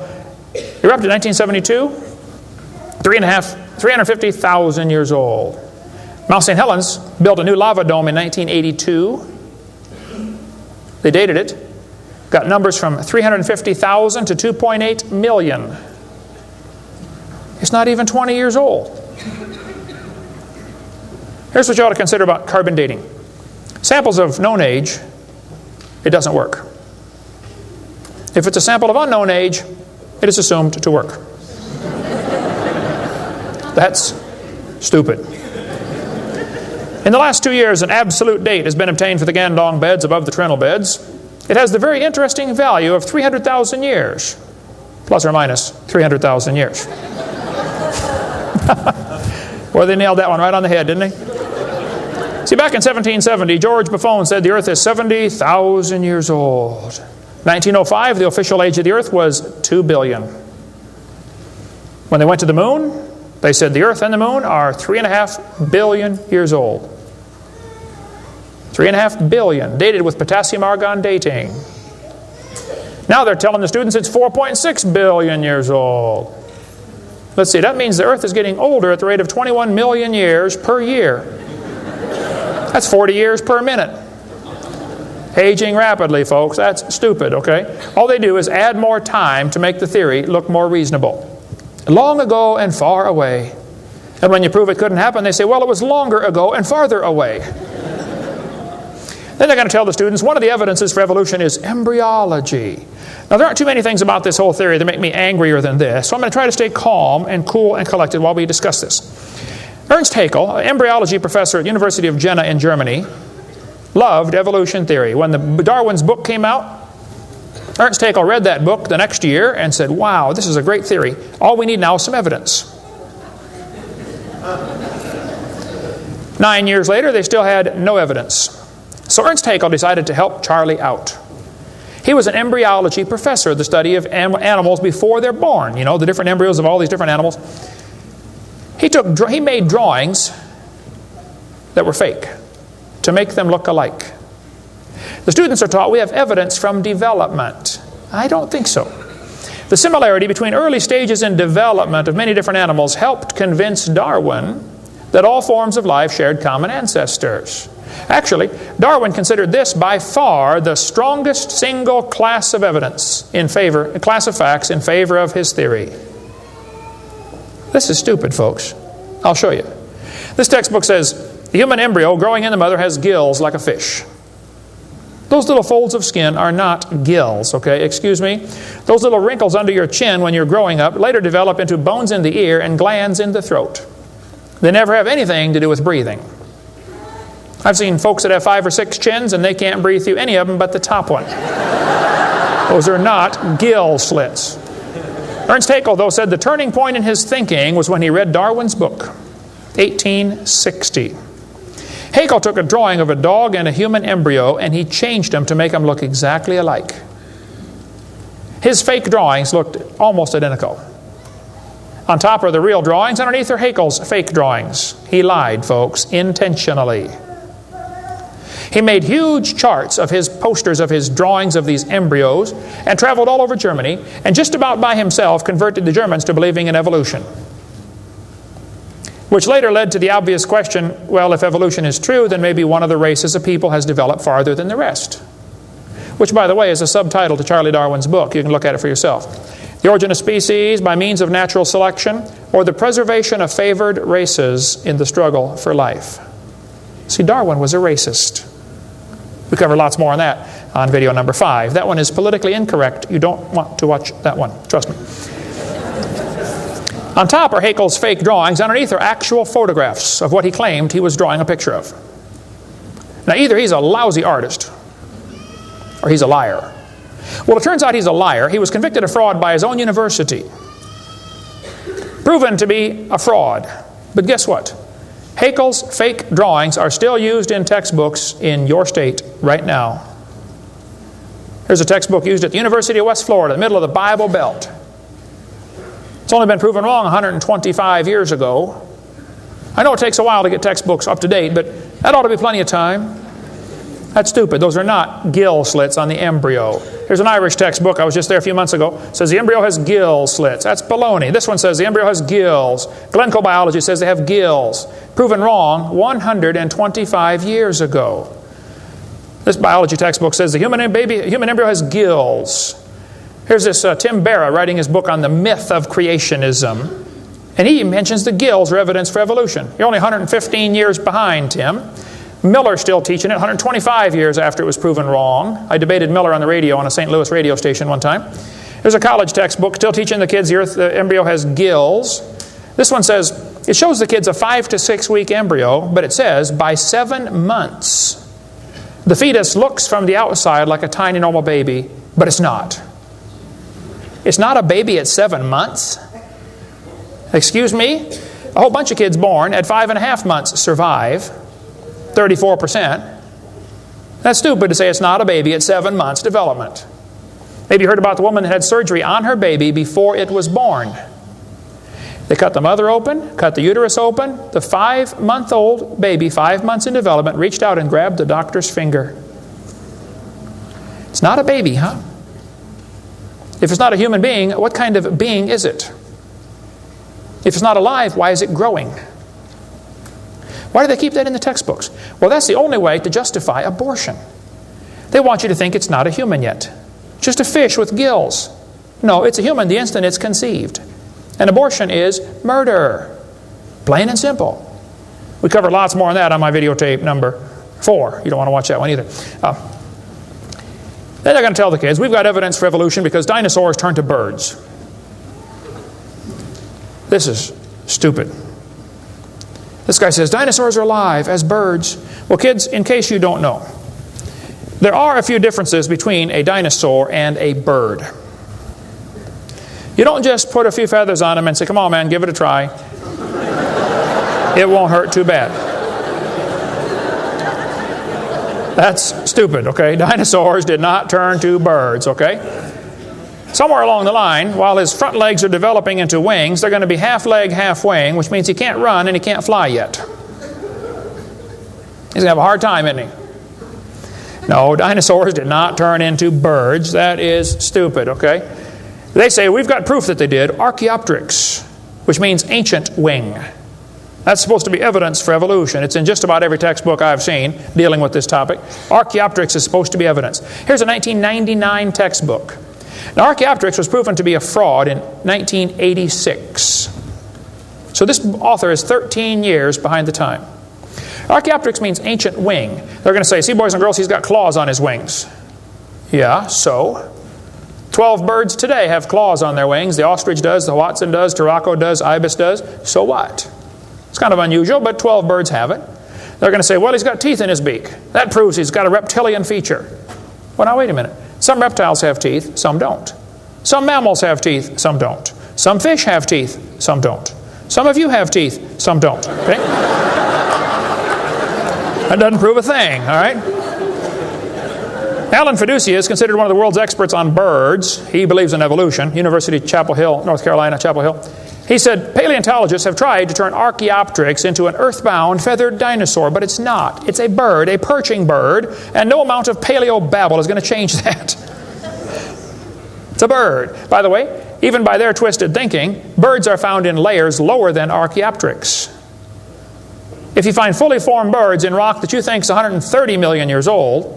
Erupted in 1972, 350,000 years old. Mount St. Helens built a new lava dome in 1982. They dated it. Got numbers from 350,000 to 2.8 million. It's not even 20 years old. Here's what you ought to consider about carbon dating. Samples of known age, it doesn't work. If it's a sample of unknown age, it is assumed to work. That's stupid. In the last 2 years, an absolute date has been obtained for the Gandong beds above the Trinil beds. It has the very interesting value of 300,000 years, plus or minus 300,000 years. Well, they nailed that one right on the head, didn't they? See, back in 1770, George Buffon said the Earth is 70,000 years old. 1905, the official age of the Earth was 2 billion. When they went to the moon, they said the Earth and the moon are 3.5 billion years old. 3.5 billion, dated with potassium argon dating. Now they're telling the students it's 4.6 billion years old. Let's see, that means the Earth is getting older at the rate of 21 million years per year. That's 40 years per minute. Aging rapidly, folks. That's stupid, okay? All they do is add more time to make the theory look more reasonable. Long ago and far away. And when you prove it couldn't happen, they say, well, it was longer ago and farther away. Then they're going to tell the students one of the evidences for evolution is embryology. Now, there aren't too many things about this whole theory that make me angrier than this, so I'm going to try to stay calm and cool and collected while we discuss this. Ernst Haeckel, an embryology professor at the University of Jena in Germany, loved evolution theory. When Darwin's book came out, Ernst Haeckel read that book the next year and said, wow, this is a great theory. All we need now is some evidence. 9 years later, they still had no evidence. So Ernst Haeckel decided to help Charlie out. He was an embryology professor, the study of animals before they're born. You know, the different embryos of all these different animals. He made drawings that were fake to make them look alike. The students are taught we have evidence from development. I don't think so. The similarity between early stages in development of many different animals helped convince Darwin that all forms of life shared common ancestors. Actually, Darwin considered this by far the strongest single class of evidence a class of facts in favor of his theory. This is stupid, folks. I'll show you. This textbook says, the human embryo growing in the mother has gills like a fish. Those little folds of skin are not gills, okay? Excuse me. Those little wrinkles under your chin when you're growing up later develop into bones in the ear and glands in the throat. They never have anything to do with breathing. I've seen folks that have 5 or 6 chins and they can't breathe through any of them but the top one. Those are not gill slits. Ernst Haeckel, though, said the turning point in his thinking was when he read Darwin's book, 1860. Haeckel took a drawing of a dog and a human embryo and he changed them to make them look exactly alike. His fake drawings looked almost identical. On top are the real drawings, underneath are Haeckel's fake drawings. He lied, folks, intentionally. He made huge charts of his posters of his drawings of these embryos and traveled all over Germany and just about by himself converted the Germans to believing in evolution. Which later led to the obvious question, well, if evolution is true, then maybe one of the races of people has developed farther than the rest. Which, by the way, is a subtitle to Charlie Darwin's book. You can look at it for yourself. The Origin of Species by Means of Natural Selection, or the Preservation of Favored Races in the Struggle for Life. See, Darwin was a racist. We cover lots more on that on video number 5. That one is politically incorrect. You don't want to watch that one. Trust me. On top are Haeckel's fake drawings. Underneath are actual photographs of what he claimed he was drawing a picture of. Now, either he's a lousy artist or he's a liar. Well, it turns out he's a liar. He was convicted of fraud by his own university. Proven to be a fraud. But guess what? Haeckel's fake drawings are still used in textbooks in your state right now. Here's a textbook used at the University of West Florida, in the middle of the Bible Belt. It's only been proven wrong 125 years ago. I know it takes a while to get textbooks up to date, but that ought to be plenty of time. That's stupid. Those are not gill slits on the embryo. Here's an Irish textbook. I was just there a few months ago. It says the embryo has gill slits. That's baloney. This one says the embryo has gills. Glencoe Biology says they have gills. Proven wrong 125 years ago. This biology textbook says the human embryo has gills. Here's this Tim Barra writing his book on the myth of creationism. And he mentions the gills are evidence for evolution. You're only 115 years behind, Tim. Miller's still teaching it 125 years after it was proven wrong. I debated Miller on the radio on a St. Louis radio station one time. There's a college textbook still teaching the kids the embryo has gills. This one says, it shows the kids a 5 to 6 week embryo, but it says by 7 months, the fetus looks from the outside like a tiny normal baby, but it's not. It's not a baby at 7 months. Excuse me? A whole bunch of kids born at 5.5 months survive, 34%. That's stupid to say it's not a baby at 7 months development. Maybe you heard about the woman that had surgery on her baby before it was born. They cut the mother open, cut the uterus open. The 5-month-old baby, 5 months in development, reached out and grabbed the doctor's finger. It's not a baby, huh? If it's not a human being, what kind of being is it? If it's not alive, why is it growing? Why do they keep that in the textbooks? Well, that's the only way to justify abortion. They want you to think it's not a human yet. Just a fish with gills. No, it's a human the instant it's conceived. And abortion is murder. Plain and simple. We covered lots more on that on my videotape number 4. You don't want to watch that one either. Then they're going to tell the kids, we've got evidence for evolution because dinosaurs turned to birds. This is stupid. This guy says, dinosaurs are alive as birds. Well, kids, in case you don't know, there are a few differences between a dinosaur and a bird. You don't just put a few feathers on them and say, come on, man, give it a try. It won't hurt too bad. That's stupid, okay? Dinosaurs did not turn to birds, okay? Somewhere along the line, while his front legs are developing into wings, they're going to be half leg, half wing, which means he can't run and he can't fly yet. He's going to have a hard time, isn't he? No, dinosaurs did not turn into birds. That is stupid, okay? They say, we've got proof that they did. Archaeopteryx, which means ancient wing. That's supposed to be evidence for evolution. It's in just about every textbook I've seen dealing with this topic. Archaeopteryx is supposed to be evidence. Here's a 1999 textbook. Now, Archaeopteryx was proven to be a fraud in 1986. So this author is 13 years behind the time. Archaeopteryx means ancient wing. They're going to say, see, boys and girls, he's got claws on his wings. Yeah, so? 12 birds today have claws on their wings. The ostrich does, the Watson does, Turako does, ibis does. So what? It's kind of unusual, but 12 birds have it. They're going to say, well, he's got teeth in his beak. That proves he's got a reptilian feature. Well, now, wait a minute. Some reptiles have teeth, some don't. Some mammals have teeth, some don't. Some fish have teeth, some don't. Some of you have teeth, some don't. Okay? That doesn't prove a thing, all right? Alan Fiducia is considered one of the world's experts on birds. He believes in evolution. University of Chapel Hill, North Carolina, Chapel Hill. He said, paleontologists have tried to turn Archaeopteryx into an earthbound feathered dinosaur, but it's not. It's a bird, a perching bird, and no amount of paleo-babble is going to change that. It's a bird. By the way, even by their twisted thinking, birds are found in layers lower than Archaeopteryx. If you find fully formed birds in rock that you think is 130 million years old,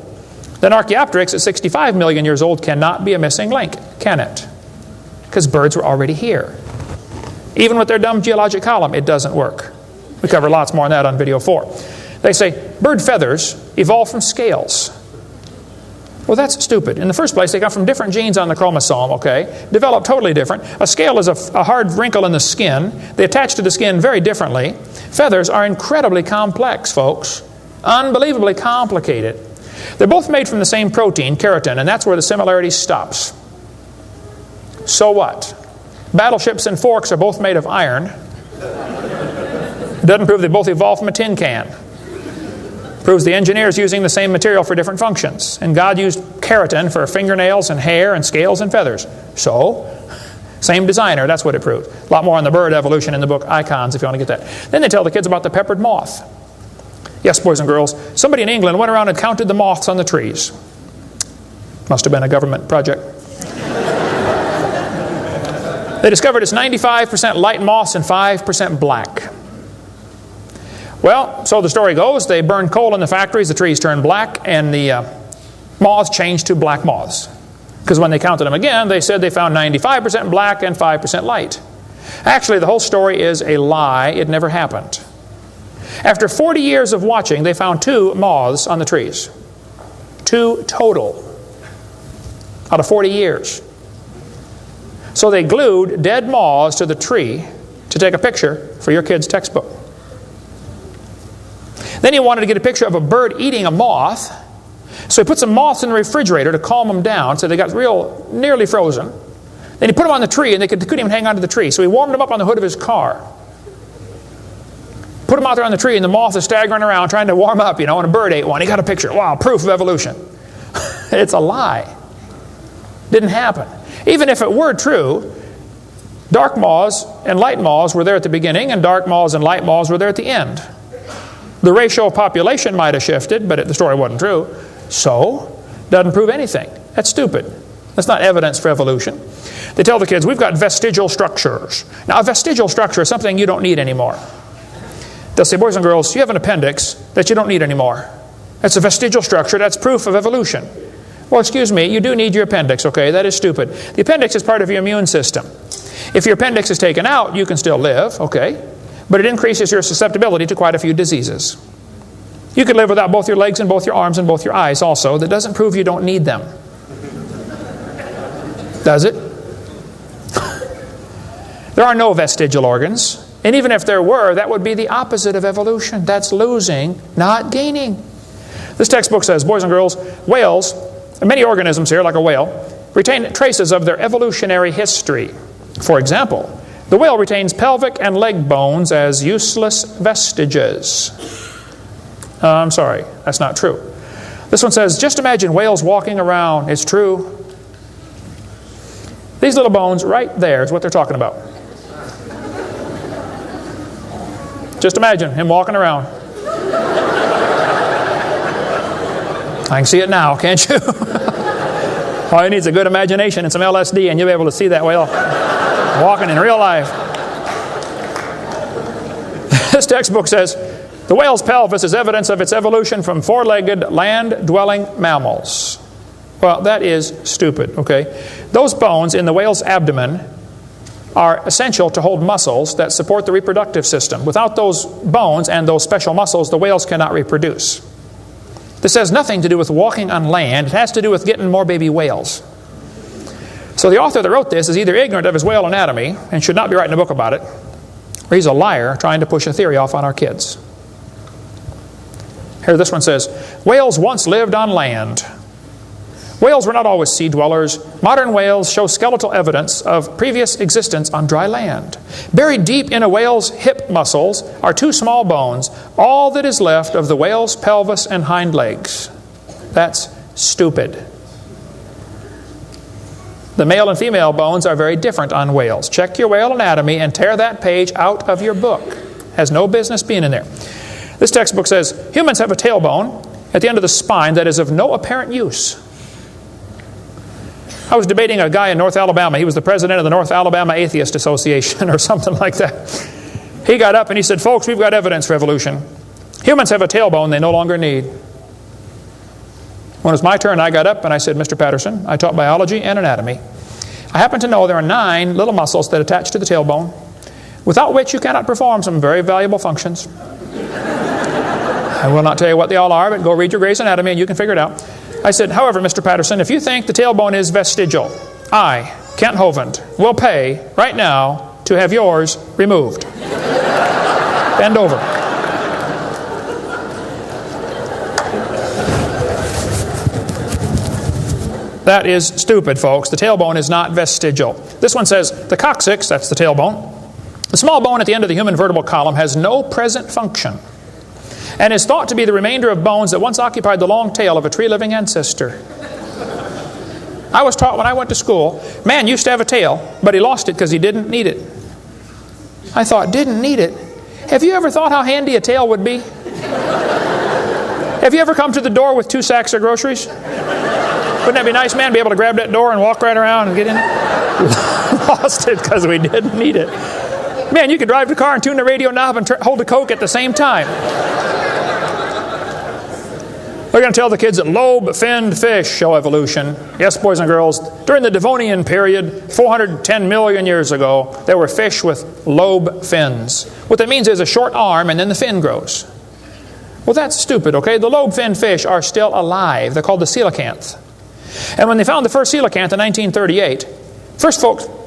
then Archaeopteryx at 65 million years old cannot be a missing link, can it? Because birds were already here. Even with their dumb geologic column, it doesn't work. We cover lots more on that on video 4. They say bird feathers evolved from scales. Well, that's stupid. In the first place, they come from different genes on the chromosome, okay? Developed totally different. A scale is a hard wrinkle in the skin. They attach to the skin very differently. Feathers are incredibly complex, folks. Unbelievably complicated. They're both made from the same protein, keratin, and that's where the similarity stops. So what? Battleships and forks are both made of iron. It doesn't prove they both evolved from a tin can. It proves the engineers using the same material for different functions. And God used keratin for fingernails and hair and scales and feathers. So, same designer, that's what it proved. A lot more on the bird evolution in the book Icons if you want to get that. Then they tell the kids about the peppered moth. Yes, boys and girls, somebody in England went around and counted the moths on the trees. Must have been a government project. They discovered it's 95% light moths and 5% black. Well, so the story goes, they burned coal in the factories, the trees turned black, and the moths changed to black moths. Because when they counted them again, they said they found 95% black and 5% light. Actually, the whole story is a lie. It never happened. After 40 years of watching, they found 2 moths on the trees. 2 total out of 40 years. So they glued dead moths to the tree to take a picture for your kid's textbook. Then he wanted to get a picture of a bird eating a moth. So he put some moths in the refrigerator to calm them down so they got nearly frozen. Then he put them on the tree and they couldn't even hang onto the tree. So he warmed them up on the hood of his car. Put them out there on the tree and the moth is staggering around trying to warm up, and a bird ate one. He got a picture. Wow, proof of evolution. It's a lie. Didn't happen. Even if it were true, dark moths and light moths were there at the beginning, and dark moths and light moths were there at the end. The ratio of population might have shifted, but the story wasn't true. So, doesn't prove anything. That's stupid. That's not evidence for evolution. They tell the kids, we've got vestigial structures. Now, a vestigial structure is something you don't need anymore. They'll say, boys and girls, you have an appendix that you don't need anymore. That's a vestigial structure. That's proof of evolution. Well, excuse me, you do need your appendix, okay? That is stupid. The appendix is part of your immune system. If your appendix is taken out, you can still live, okay? But it increases your susceptibility to quite a few diseases. You could live without both your legs and both your arms and both your eyes also. That doesn't prove you don't need them. Does it? There are no vestigial organs. And even if there were, that would be the opposite of evolution. That's losing, not gaining. This textbook says, boys and girls, whales, and many organisms here, like a whale, retain traces of their evolutionary history. For example, the whale retains pelvic and leg bones as useless vestiges. I'm sorry, that's not true. This one says, just imagine whales walking around. It's true. These little bones right there is what they're talking about. Just imagine him walking around. I can see it now, can't you? All you need is a good imagination and some LSD and you'll be able to see that whale walking in real life. This textbook says, the whale's pelvis is evidence of its evolution from 4-legged land-dwelling mammals. Well, that is stupid, okay? Those bones in the whale's abdomen are essential to hold muscles that support the reproductive system. Without those bones and those special muscles, the whales cannot reproduce. This has nothing to do with walking on land. It has to do with getting more baby whales. So the author that wrote this is either ignorant of his whale anatomy and should not be writing a book about it, or he's a liar trying to push a theory off on our kids. Here, this one says, whales once lived on land. Whales were not always sea dwellers. Modern whales show skeletal evidence of previous existence on dry land. Buried deep in a whale's hip muscles are 2 small bones, all that is left of the whale's pelvis and hind legs. That's stupid. The male and female bones are very different on whales. Check your whale anatomy and tear that page out of your book. Has no business being in there. This textbook says, humans have a tailbone at the end of the spine that is of no apparent use. I was debating a guy in North Alabama. He was the president of the North Alabama Atheist Association or something like that. He got up and he said, folks, we've got evidence for evolution. Humans have a tailbone they no longer need. When it was my turn, I got up and I said, Mr. Patterson, I taught biology and anatomy. I happen to know there are 9 little muscles that attach to the tailbone, without which you cannot perform some very valuable functions. I will not tell you what they all are, but go read your Gray's Anatomy and you can figure it out. I said, however, Mr. Patterson, if you think the tailbone is vestigial, I, Kent Hovind, will pay right now to have yours removed. Bend over. That is stupid, folks. The tailbone is not vestigial. This one says, the coccyx, that's the tailbone, the small bone at the end of the human vertebral column, has no present function and is thought to be the remainder of bones that once occupied the long tail of a tree-living ancestor. I was taught when I went to school, man used to have a tail, but he lost it because he didn't need it. I thought, didn't need it? Have you ever thought how handy a tail would be? Have you ever come to the door with 2 sacks of groceries? Wouldn't that be nice, man? Be able to grab that door and walk right around and get in it? Lost it because we didn't need it. Man, you could drive the car and tune the radio knob and hold the Coke at the same time. We're going to going to tell the kids that lobe-finned fish show evolution. Yes, boys and girls, during the Devonian period, 410 million years ago, there were fish with lobe fins. What that means is a short arm and then the fin grows. Well, that's stupid, okay? The lobe-finned fish are still alive. They're called the coelacanth. And when they found the first coelacanth in 1938, first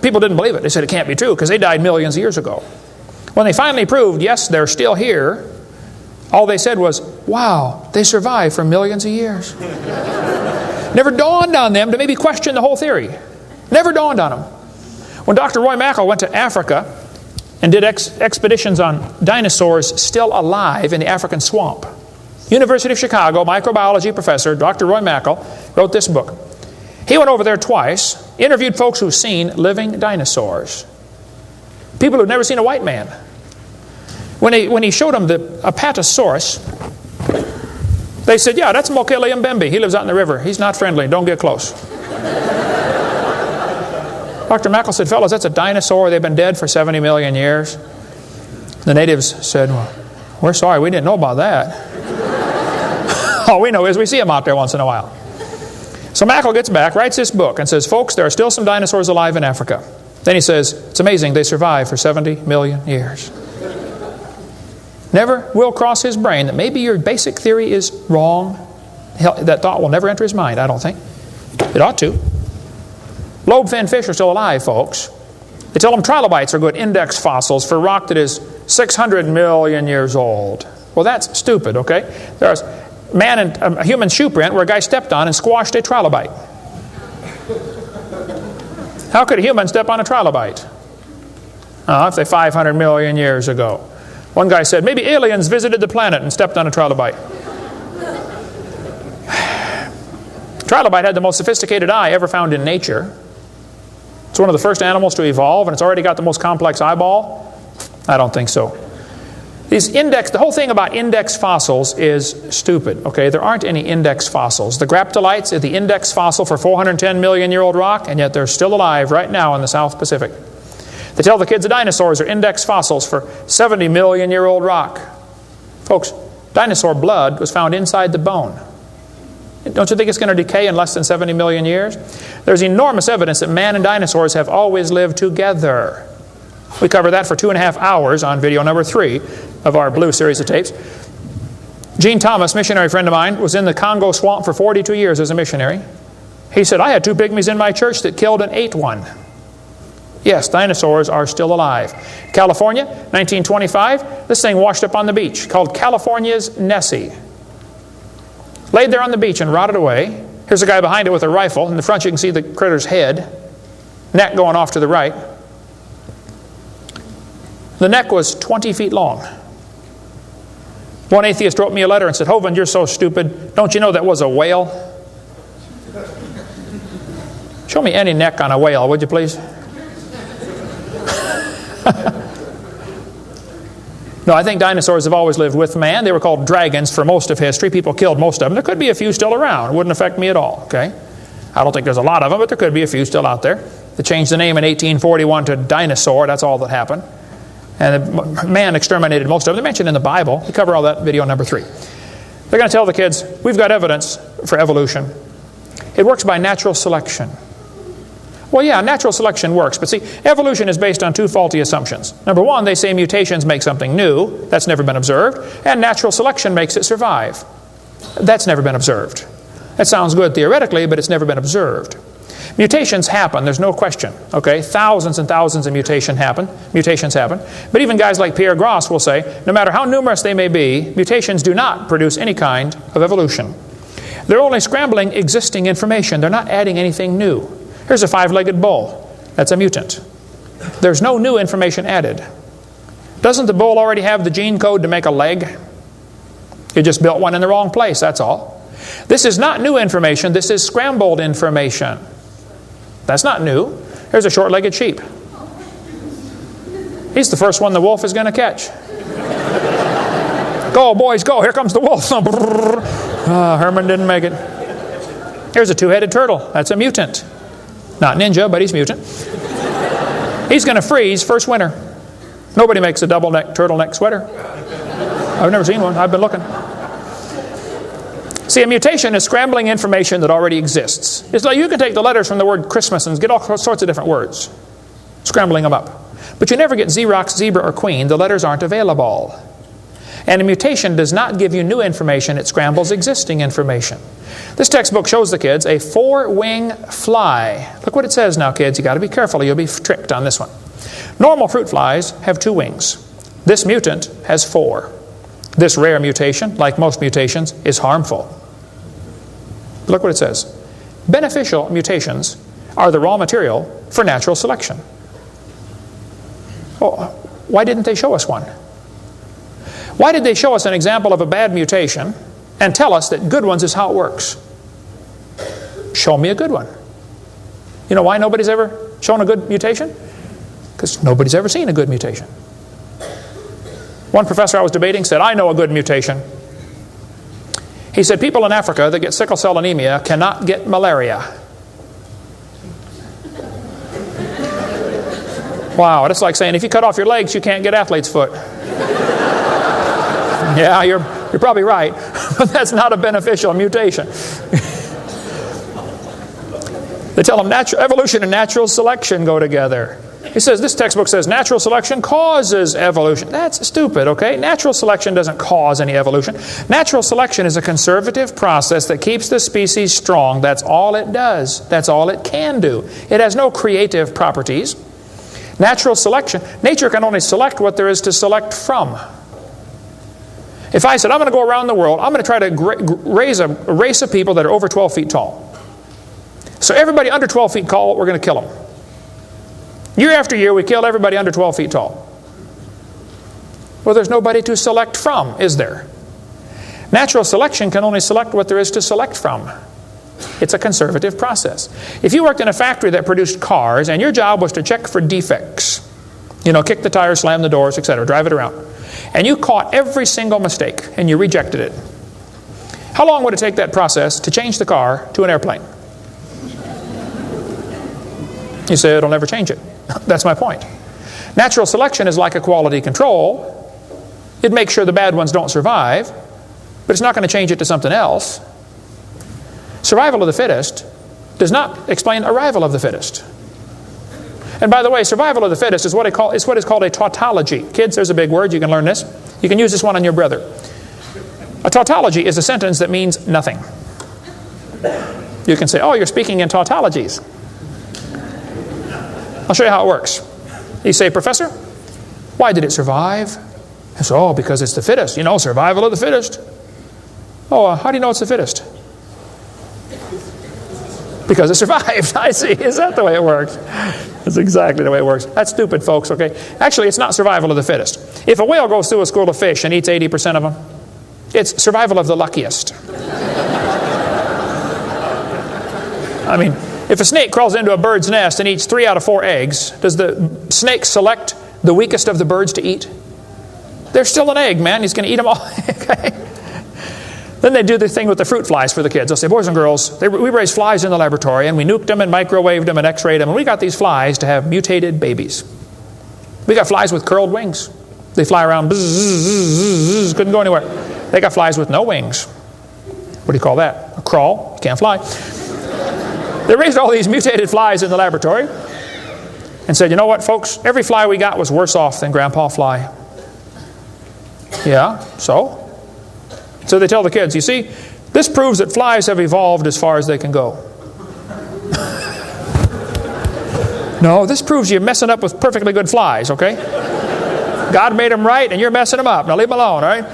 people didn't believe it. They said it can't be true because they died millions of years ago. When they finally proved, yes, they're still here, all they said was, wow, they survived for millions of years. Never dawned on them to maybe question the whole theory. Never dawned on them. When Dr. Roy Mackal went to Africa and did expeditions on dinosaurs still alive in the African swamp, University of Chicago microbiology professor Dr. Roy Mackal wrote this book. He went over there twice, interviewed folks who've seen living dinosaurs. People who've never seen a white man. When he showed them the Apatosaurus, they said, yeah, that's Mokele Mbembe. He lives out in the river. He's not friendly. Don't get close. Dr. Mackal said, fellas, that's a dinosaur. They've been dead for 70 million years. The natives said, well, we're sorry. We didn't know about that. All we know is we see them out there once in a while. So Mackal gets back, writes this book, and says, folks, there are still some dinosaurs alive in Africa. Then he says, it's amazing. They survived for 70 million years. Never will cross his brain that maybe your basic theory is wrong. That thought will never enter his mind, I don't think. It ought to. Lobe-finned fish are still alive, folks. They tell them trilobites are good index fossils for rock that is 600 million years old. Well, that's stupid, okay? There's a human shoe print where a guy stepped on and squashed a trilobite. How could a human step on a trilobite? If they're 500 million years ago. One guy said, maybe aliens visited the planet and stepped on a trilobite. Trilobite had the most sophisticated eye ever found in nature. It's one of the first animals to evolve, and it's already got the most complex eyeball. I don't think so. The whole thing about index fossils is stupid. Okay, there aren't any index fossils. The graptolites are the index fossil for 410 million year old rock, and yet they're still alive right now in the South Pacific. They tell the kids the dinosaurs are index fossils for 70 million year old rock. Folks, dinosaur blood was found inside the bone. Don't you think it's going to decay in less than 70 million years? There's enormous evidence that man and dinosaurs have always lived together. We covered that for 2.5 hours on video number 3 of our Blue series of tapes. Gene Thomas, missionary friend of mine, was in the Congo swamp for 42 years as a missionary. He said, I had 2 pygmies in my church that killed and ate one. Yes, dinosaurs are still alive. California, 1925, this thing washed up on the beach called California's Nessie. Laid there on the beach and rotted away. Here's a guy behind it with a rifle. In the front you can see the critter's head. Neck going off to the right. The neck was 20 feet long. One atheist wrote me a letter and said, Hovind, you're so stupid. Don't you know that was a whale? Show me any neck on a whale, would you please? No, I think dinosaurs have always lived with man. They were called dragons for most of history. People killed most of them. There could be a few still around. It wouldn't affect me at all, okay? I don't think there's a lot of them, but there could be a few still out there. They changed the name in 1841 to dinosaur. That's all that happened. And man exterminated most of them. They're mentioned in the Bible. We cover all that in video number 3. They're going to tell the kids, we've got evidence for evolution. It works by natural selection. Well, yeah, natural selection works. But see, evolution is based on 2 faulty assumptions. Number 1, they say mutations make something new. That's never been observed. And natural selection makes it survive. That's never been observed. That sounds good theoretically, but it's never been observed. Mutations happen, there's no question. Okay, thousands and thousands of mutations happen. But even guys like Pierre Gross will say, no matter how numerous they may be, mutations do not produce any kind of evolution. They're only scrambling existing information. They're not adding anything new. Here's a 5-legged bull. That's a mutant. There's no new information added. Doesn't the bull already have the gene code to make a leg? You just built one in the wrong place, that's all. This is not new information. This is scrambled information. That's not new. Here's a short-legged sheep. He's the first one the wolf is going to catch. Go, boys, go. Here comes the wolf. Herman didn't make it. Here's a 2-headed turtle. That's a mutant. Not ninja, but he's mutant. He's going to freeze first winter. Nobody makes a turtleneck sweater. I've never seen one. I've been looking. See, a mutation is scrambling information that already exists. It's like you can take the letters from the word Christmas and get all sorts of different words, scrambling them up. But you never get Xerox, zebra, or queen. The letters aren't available. And a mutation does not give you new information. It scrambles existing information. This textbook shows the kids a 4-wing fly. Look what it says now, kids. You've got to be careful or you'll be tricked on this one. Normal fruit flies have 2 wings. This mutant has 4. This rare mutation, like most mutations, is harmful. Look what it says. Beneficial mutations are the raw material for natural selection. Oh, why didn't they show us one? Why did they show us an example of a bad mutation and tell us that good ones is how it works? Show me a good one. You know why nobody's ever shown a good mutation? Because nobody's ever seen a good mutation. One professor I was debating said, I know a good mutation. He said, people in Africa that get sickle cell anemia cannot get malaria. Wow, that's like saying if you cut off your legs, you can't get athlete's foot. Yeah, you're probably right, but that's not a beneficial mutation. They tell them evolution and natural selection go together. He says, this textbook says natural selection causes evolution. That's stupid, okay? Natural selection doesn't cause any evolution. Natural selection is a conservative process that keeps the species strong. That's all it does. That's all it can do. It has no creative properties. Natural selection, nature can only select what there is to select from. If I said, I'm going to go around the world, I'm going to try to raise a race of people that are over 12 feet tall. So everybody under 12 feet tall, we're going to kill them. Year after year, we kill everybody under 12 feet tall. Well, there's nobody to select from, is there? Natural selection can only select what there is to select from. It's a conservative process. If you worked in a factory that produced cars and your job was to check for defects, you know, kick the tires, slam the doors, etc., drive it around, and you caught every single mistake and you rejected it, how long would it take that process to change the car to an airplane? You say it'll never change it. That's my point. Natural selection is like a quality control. It makes sure the bad ones don't survive, but it's not going to change it to something else. Survival of the fittest does not explain arrival of the fittest. And by the way, survival of the fittest is what is called a tautology. Kids, there's a big word. You can learn this. You can use this one on your brother. A tautology is a sentence that means nothing. You can say, oh, you're speaking in tautologies. I'll show you how it works. You say, Professor, why did it survive? I say, oh, because it's the fittest. You know, survival of the fittest. Oh, how do you know it's the fittest? Because it survived. I see. Is that the way it works? That's exactly the way it works. That's stupid, folks, okay? Actually, it's not survival of the fittest. If a whale goes through a school of fish and eats 80% of them, it's survival of the luckiest. I mean, if a snake crawls into a bird's nest and eats 3 out of 4 eggs, does the snake select the weakest of the birds to eat? There's still an egg, man. He's going to eat them all. Okay? Then they do the thing with the fruit flies for the kids. They'll say, boys and girls, we raised flies in the laboratory and we nuked them and microwaved them and x-rayed them, and we got these flies to have mutated babies. We got flies with curled wings. They fly around, bzz, bzz, bzz, couldn't go anywhere. They got flies with no wings. What do you call that? A crawl. You can't fly. They raised all these mutated flies in the laboratory and said, you know what, folks? Every fly we got was worse off than Grandpa Fly. Yeah, so? So they tell the kids, you see, this proves that flies have evolved as far as they can go. No, this proves you're messing up with perfectly good flies, okay? God made them right and you're messing them up. Now leave them alone, all right?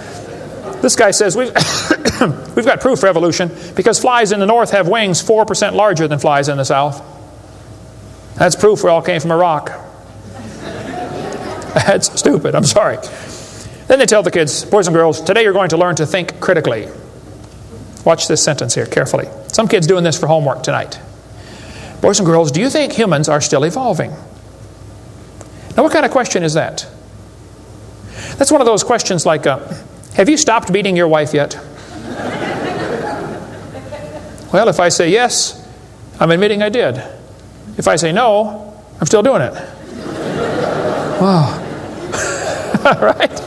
This guy says, we've got proof for evolution because flies in the north have wings 4% larger than flies in the south. That's proof we all came from a rock. That's stupid, I'm sorry. Then they tell the kids, boys and girls, today you're going to learn to think critically. Watch this sentence here carefully. Some kids doing this for homework tonight. Boys and girls, do you think humans are still evolving? Now what kind of question is that? That's one of those questions like, have you stopped beating your wife yet? Well, if I say yes, I'm admitting I did. If I say no, I'm still doing it. Wow. All right.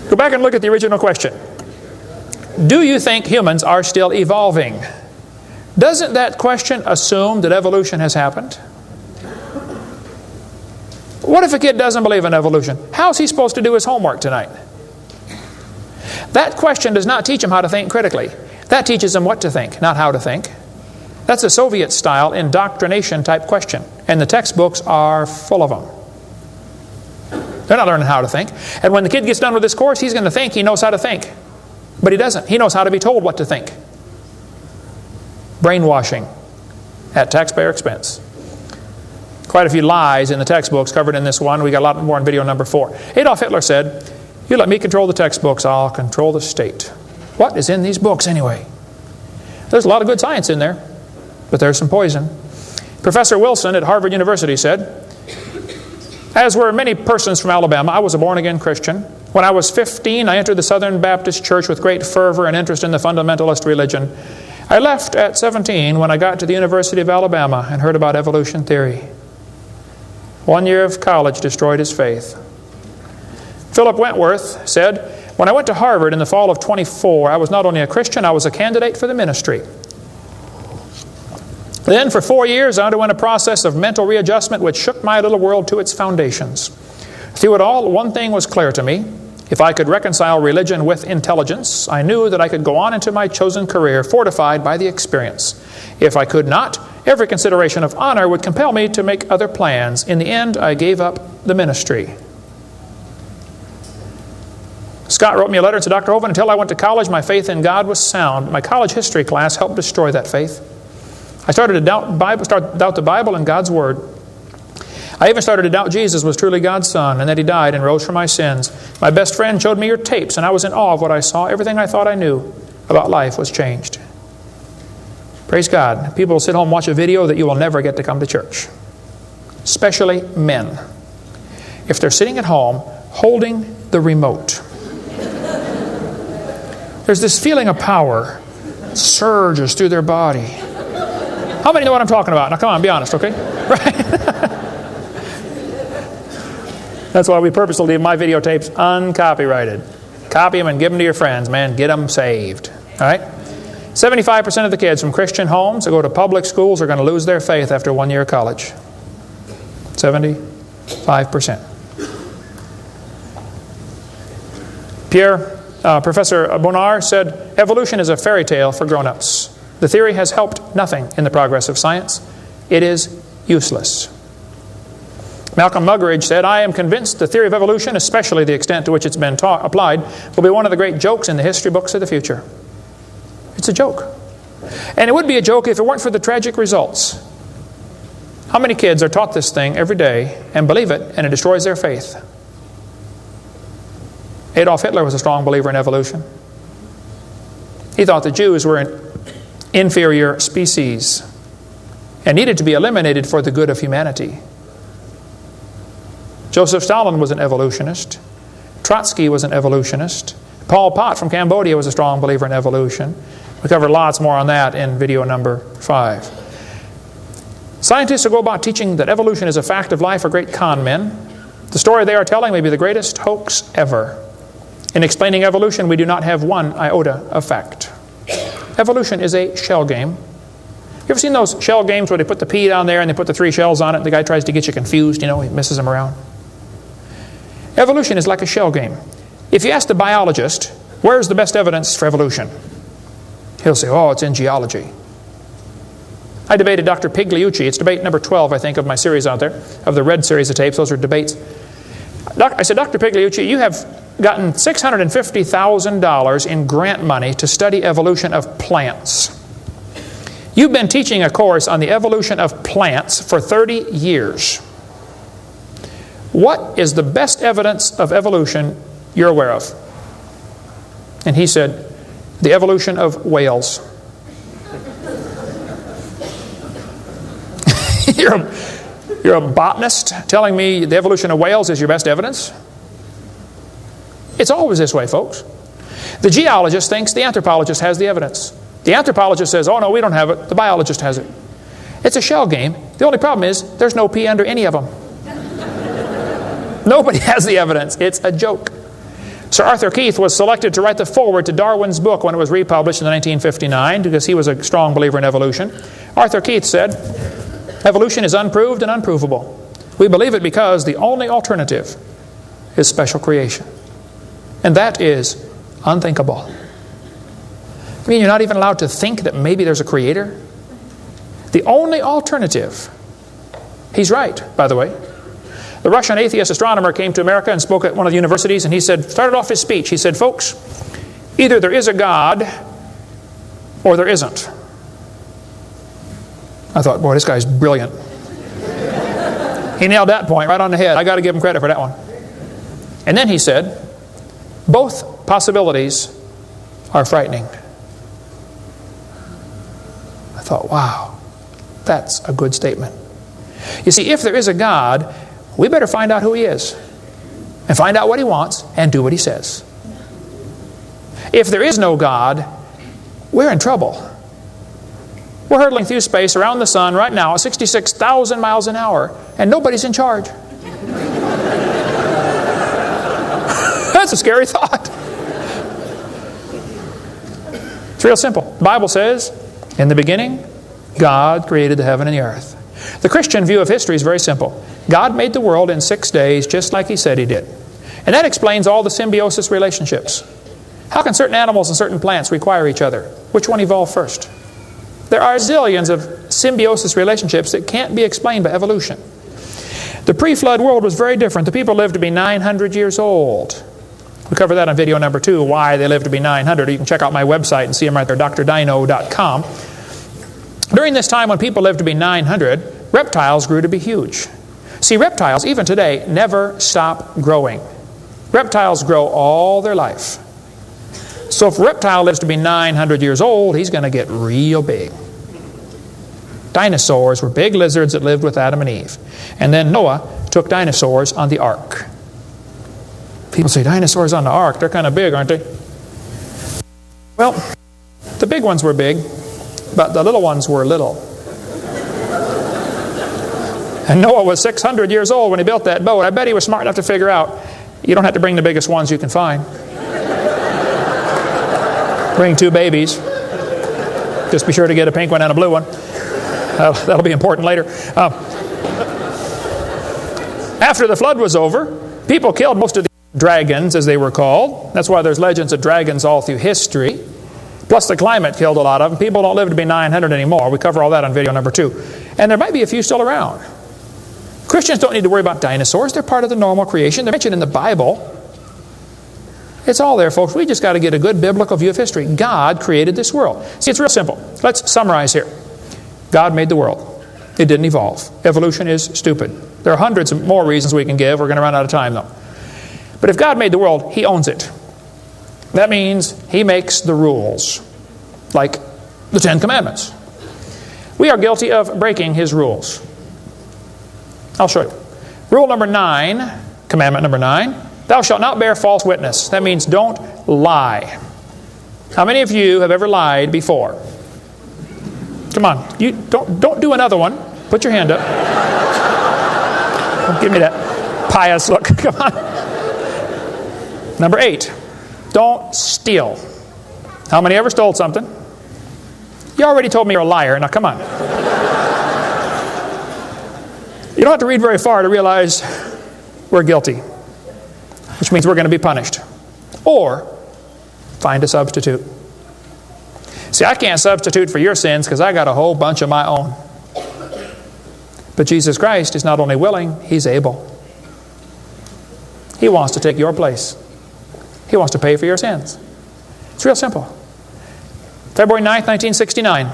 Go back and look at the original question. Do you think humans are still evolving? Doesn't that question assume that evolution has happened? What if a kid doesn't believe in evolution? How's he supposed to do his homework tonight? That question does not teach him how to think critically. That teaches him what to think, not how to think. That's a Soviet-style indoctrination type question, and the textbooks are full of them. They're not learning how to think. And when the kid gets done with this course, he's going to think he knows how to think. But he doesn't. He knows how to be told what to think. Brainwashing at taxpayer expense. Quite a few lies in the textbooks covered in this one. We got a lot more in video number 4. Adolf Hitler said, "You let me control the textbooks, I'll control the state." What is in these books anyway? There's a lot of good science in there, but there's some poison. Professor Wilson at Harvard University said, "As were many persons from Alabama, I was a born-again Christian. When I was 15, I entered the Southern Baptist Church with great fervor and interest in the fundamentalist religion. I left at 17 when I got to the University of Alabama and heard about evolution theory. 1 year of college destroyed his faith." Philip Wentworth said, "When I went to Harvard in the fall of 24, I was not only a Christian, I was a candidate for the ministry. Then for 4 years I underwent a process of mental readjustment which shook my little world to its foundations. Through it all, one thing was clear to me. If I could reconcile religion with intelligence, I knew that I could go on into my chosen career fortified by the experience. If I could not, every consideration of honor would compel me to make other plans. In the end, I gave up the ministry." Scott wrote me a letter and said, "Dr. Hovind, until I went to college, my faith in God was sound. My college history class helped destroy that faith. I started to doubt the Bible and God's Word. I even started to doubt Jesus was truly God's Son and that He died and rose for my sins. My best friend showed me your tapes and I was in awe of what I saw. Everything I thought I knew about life was changed." Praise God. People will sit home and watch a video that you will never get to come to church. Especially men. If they're sitting at home holding the remote. There's this feeling of power that surges through their body. How many know what I'm talking about? Now come on, be honest, okay? Right? That's why we purposely leave my videotapes uncopyrighted. Copy them and give them to your friends, man. Get them saved. All right? 75% of the kids from Christian homes that go to public schools are going to lose their faith after 1 year of college. 75%. Professor Bonar said, "Evolution is a fairy tale for grown-ups. The theory has helped nothing in the progress of science. It is useless." Malcolm Muggeridge said, "I am convinced the theory of evolution, especially the extent to which it's been applied, will be one of the great jokes in the history books of the future." It's a joke. And it would be a joke if it weren't for the tragic results. How many kids are taught this thing every day and believe it, and it destroys their faith? Adolf Hitler was a strong believer in evolution. He thought the Jews were an inferior species and needed to be eliminated for the good of humanity. Joseph Stalin was an evolutionist. Trotsky was an evolutionist. Pol Pot from Cambodia was a strong believer in evolution. We covered lots more on that in video number 5. Scientists who go about teaching that evolution is a fact of life are great con men. The story they are telling may be the greatest hoax ever. In explaining evolution, we do not have one iota of fact. Evolution is a shell game. You ever seen those shell games where they put the pea down there and they put the 3 shells on it and the guy tries to get you confused, you know, he misses them around? Evolution is like a shell game. If you ask the biologist, where's the best evidence for evolution? He'll say, oh, it's in geology. I debated Dr. Pigliucci. It's debate number 12, I think, of my series out there, of the red series of tapes. Those are debates. I said, Dr. Pigliucci, you have gotten $650,000 in grant money to study evolution of plants. You've been teaching a course on the evolution of plants for 30 years. What is the best evidence of evolution you're aware of? And he said, the evolution of whales. You're a botanist telling me the evolution of whales is your best evidence? It's always this way, folks. The geologist thinks the anthropologist has the evidence. The anthropologist says, oh no, we don't have it. The biologist has it. It's a shell game. The only problem is there's no pea under any of them. Nobody has the evidence. It's a joke. Sir Arthur Keith was selected to write the foreword to Darwin's book when it was republished in 1959 because he was a strong believer in evolution. Arthur Keith said, "Evolution is unproved and unprovable. We believe it because the only alternative is special creation. And that is unthinkable." I mean, you're not even allowed to think that maybe there's a creator? The only alternative. He's right, by the way. The Russian atheist astronomer came to America and spoke at one of the universities, and he started off his speech. He said, "Folks, either there is a God or there isn't." I thought, boy, this guy's brilliant. He nailed that point right on the head. I got to give him credit for that one. And then he said, "Both possibilities are frightening." I thought, wow, that's a good statement. You see, if there is a God, we better find out who He is and find out what He wants and do what He says. If there is no God, we're in trouble. We're hurtling through space around the sun right now at 66,000 miles an hour, and nobody's in charge. That's a scary thought. It's real simple. The Bible says, in the beginning, God created the heaven and the earth. The Christian view of history is very simple. God made the world in 6 days just like He said He did. And that explains all the symbiosis relationships. How can certain animals and certain plants require each other? Which one evolved first? There are zillions of symbiosis relationships that can't be explained by evolution. The pre-flood world was very different. The people lived to be 900 years old. We cover that on video number 2, why they lived to be 900. You can check out my website and see them right there, drdino.com. During this time when people lived to be 900, reptiles grew to be huge. See, reptiles, even today, never stop growing. Reptiles grow all their life. So if a reptile lives to be 900 years old, he's going to get real big. Dinosaurs were big lizards that lived with Adam and Eve. And then Noah took dinosaurs on the ark. People say, dinosaurs on the ark, they're kind of big, aren't they? Well, the big ones were big, but the little ones were little. And Noah was 600 years old when he built that boat. I bet he was smart enough to figure out, you don't have to bring the biggest ones you can find. Bring 2 babies. Just be sure to get a pink one and a blue one. That'll be important later. After the flood was over, people killed most of the dragons, as they were called. That's why there's legends of dragons all through history. Plus the climate killed a lot of them. People don't live to be 900 anymore. We cover all that on video number 2. And there might be a few still around. Christians don't need to worry about dinosaurs. They're part of the normal creation. They're mentioned in the Bible. It's all there, folks. We just got to get a good biblical view of history. God created this world. See, it's real simple. Let's summarize here. God made the world. It didn't evolve. Evolution is stupid. There are hundreds of more reasons we can give. We're going to run out of time, though. But if God made the world, He owns it. That means He makes the rules, like the 10 Commandments. We are guilty of breaking His rules. I'll show you. Rule number 9, commandment number 9, thou shalt not bear false witness. That means don't lie. How many of you have ever lied before? Come on, you don't do another one. Put your hand up. Don't give me that pious look. Come on. Number 8, don't steal. How many ever stole something? You already told me you're a liar. Now come on. You don't have to read very far to realize we're guilty, which means we're going to be punished. Or find a substitute. See, I can't substitute for your sins because I got a whole bunch of my own. But Jesus Christ is not only willing, He's able. He wants to take your place. He wants to pay for your sins. It's real simple. February 9th, 1969.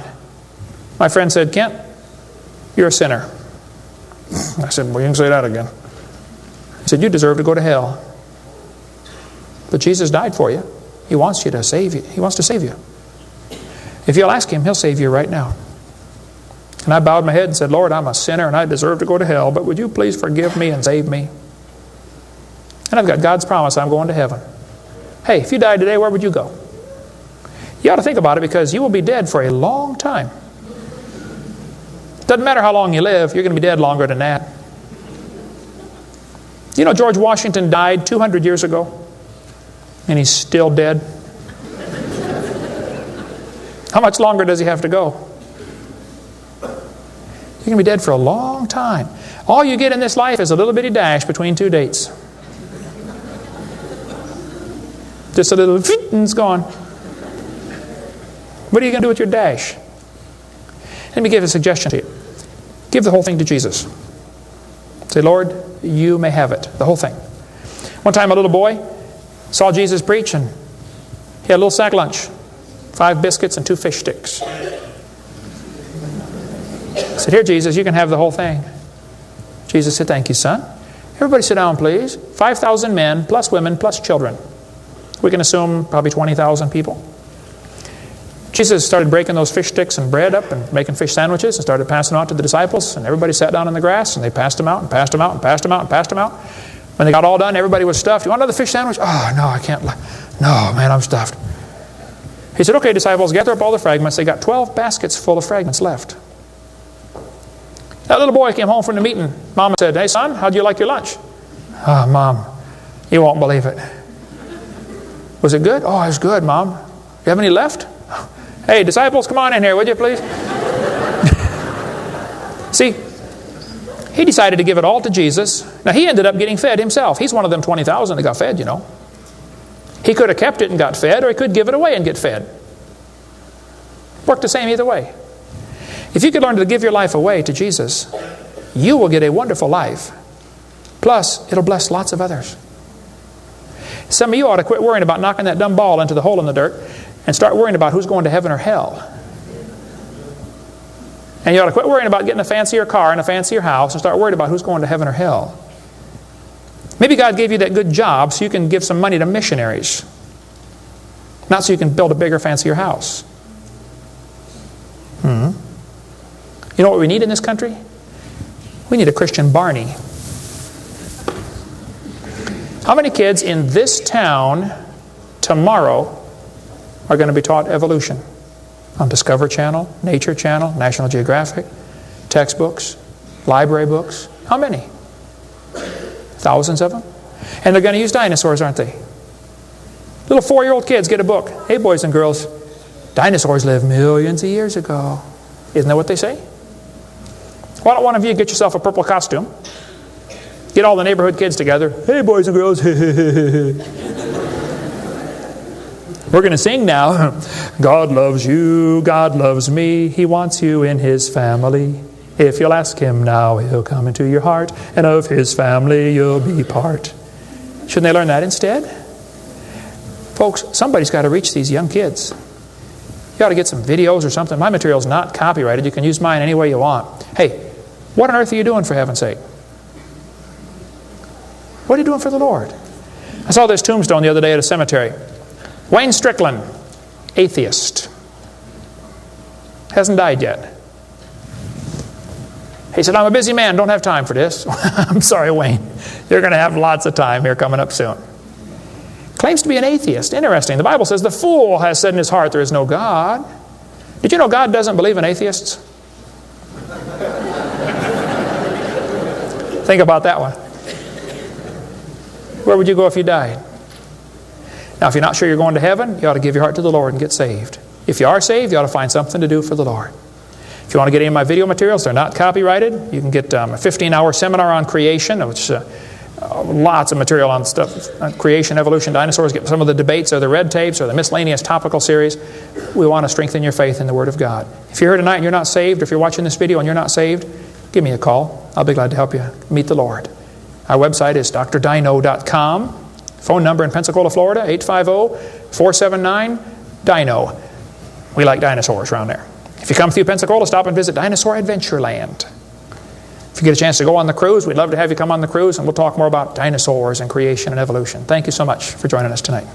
My friend said, Kent, you're a sinner. I said, well, you can say that again. He said, you deserve to go to hell. But Jesus died for you. He wants you to save you. He wants to save you. If you'll ask Him, He'll save you right now. And I bowed my head and said, Lord, I'm a sinner and I deserve to go to hell, but would you please forgive me and save me? And I've got God's promise I'm going to heaven. Hey, if you died today, where would you go? You ought to think about it because you will be dead for a long time. Doesn't matter how long you live, you're going to be dead longer than that. You know, George Washington died 200 years ago. And he's still dead. How much longer does he have to go? You're going to be dead for a long time. All you get in this life is a little bitty dash between two dates. Just a little, and it's gone. What are you going to do with your dash? Let me give a suggestion to you. Give the whole thing to Jesus. Say, Lord, you may have it. The whole thing. One time a little boy saw Jesus preach, and he had a little sack lunch. 5 biscuits and 2 fish sticks. I said, here, Jesus, you can have the whole thing. Jesus said, thank you, son. Everybody sit down, please. 5,000 men, plus women, plus children. We can assume probably 20,000 people. Jesus started breaking those fish sticks and bread up and making fish sandwiches and started passing them out to the disciples. And everybody sat down in the grass and they passed them out and passed them out and passed them out and passed them out. When they got all done, everybody was stuffed. You want another fish sandwich? Oh, no, I can't. No, man, I'm stuffed. He said, okay, disciples, gather up all the fragments. They got 12 baskets full of fragments left. That little boy came home from the meeting. Mama said, hey, son, how'd you like your lunch? Oh, Mom, you won't believe it. Was it good? Oh, it was good, Mom. You have any left? Hey, disciples, come on in here, would you please? See, he decided to give it all to Jesus. Now, he ended up getting fed himself. He's one of them 20,000 that got fed, you know. He could have kept it and got fed, or he could give it away and get fed. Worked the same either way. If you could learn to give your life away to Jesus, you will get a wonderful life. Plus, it'll bless lots of others. Some of you ought to quit worrying about knocking that dumb ball into the hole in the dirt and start worrying about who's going to heaven or hell. And you ought to quit worrying about getting a fancier car and a fancier house and start worrying about who's going to heaven or hell. Maybe God gave you that good job so you can give some money to missionaries. Not so you can build a bigger, fancier house. You know what we need in this country? We need a Christian Barney. How many kids in this town tomorrow are going to be taught evolution? On Discovery Channel, Nature Channel, National Geographic, textbooks, library books. How many? Thousands of them. And they're going to use dinosaurs, aren't they? Little 4-year-old kids get a book. Hey, boys and girls, dinosaurs lived millions of years ago. Isn't that what they say? Why don't one of you get yourself a purple costume? Get all the neighborhood kids together. Hey, boys and girls. We're going to sing now. God loves you, God loves me. He wants you in His family. If you'll ask Him now, He'll come into your heart, and of His family you'll be part. Shouldn't they learn that instead? Folks, somebody's got to reach these young kids. You ought to get some videos or something. My material's not copyrighted. You can use mine any way you want. Hey, what on earth are you doing, for heaven's sake? What are you doing for the Lord? I saw this tombstone the other day at a cemetery. Wayne Strickland, atheist. Hasn't died yet. He said, I'm a busy man, don't have time for this. I'm sorry, Wayne. You're going to have lots of time here coming up soon. Claims to be an atheist. Interesting. The Bible says the fool has said in his heart there is no God. Did you know God doesn't believe in atheists? Think about that one. Where would you go if you died? Now, if you're not sure you're going to heaven, you ought to give your heart to the Lord and get saved. If you are saved, you ought to find something to do for the Lord. If you want to get any of my video materials, they're not copyrighted. You can get a 15-hour seminar on creation, which lots of material on stuff, on creation, evolution, dinosaurs. Get some of the debates or the red tapes or the miscellaneous topical series. We want to strengthen your faith in the Word of God. If you're here tonight and you're not saved, or if you're watching this video and you're not saved, give me a call. I'll be glad to help you meet the Lord. Our website is drdino.com. Phone number in Pensacola, Florida, 850-479-DINO. We like dinosaurs around there. If you come through Pensacola, stop and visit Dinosaur Adventureland. If you get a chance to go on the cruise, we'd love to have you come on the cruise, and we'll talk more about dinosaurs and creation and evolution. Thank you so much for joining us tonight.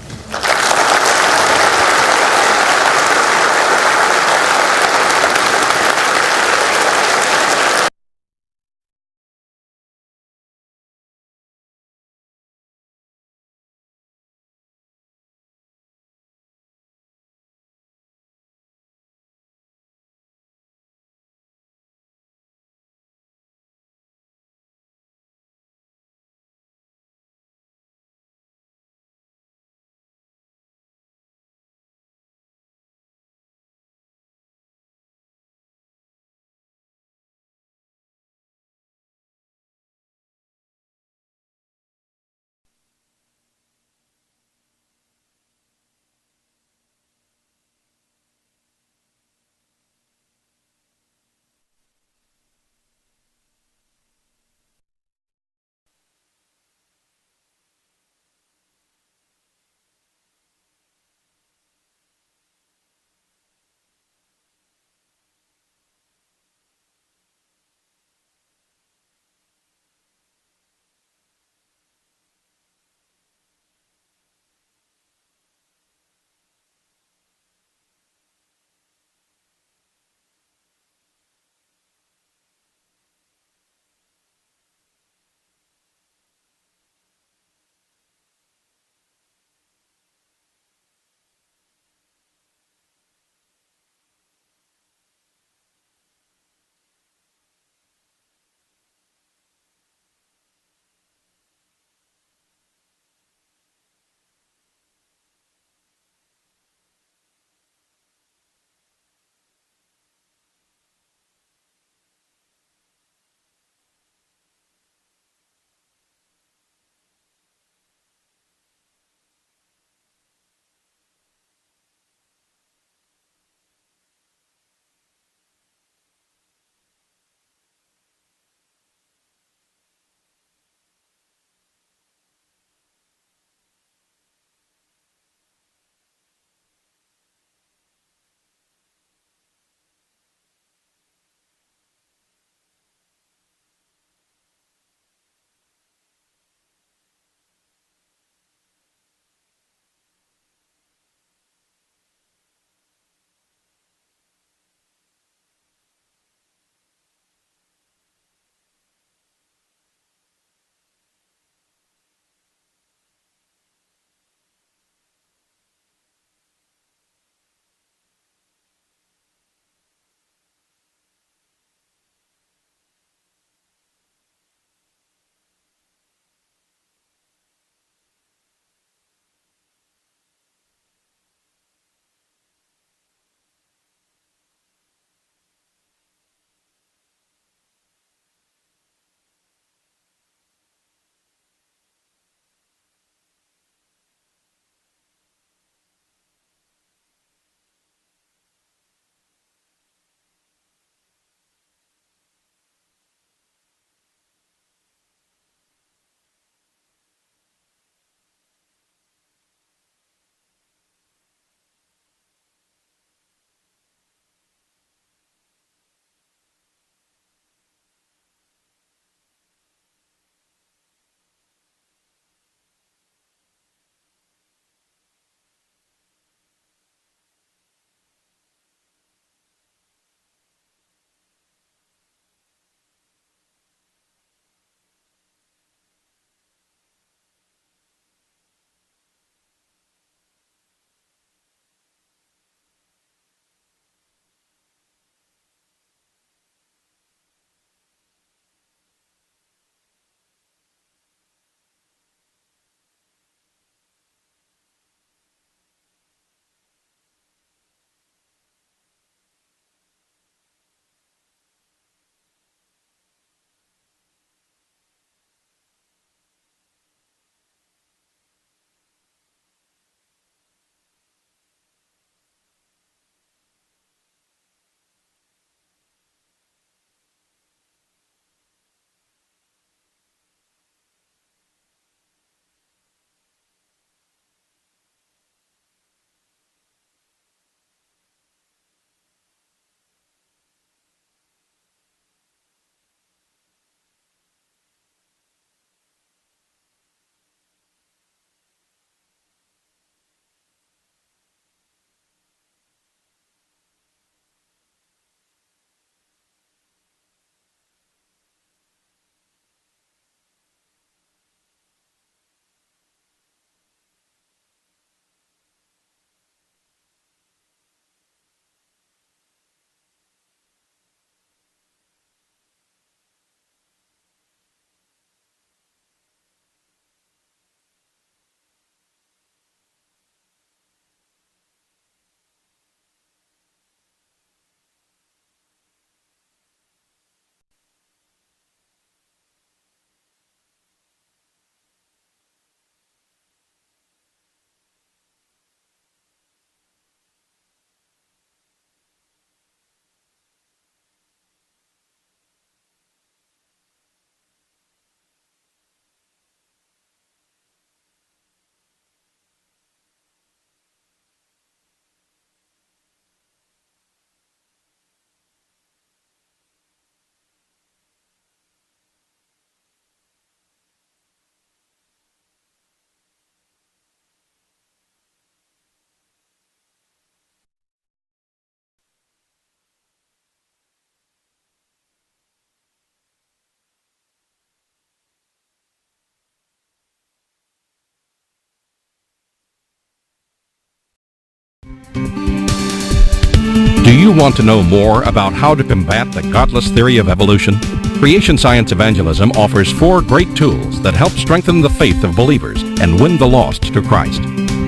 Do you want to know more about how to combat the godless theory of evolution? Creation Science Evangelism offers 4 great tools that help strengthen the faith of believers and win the lost to Christ.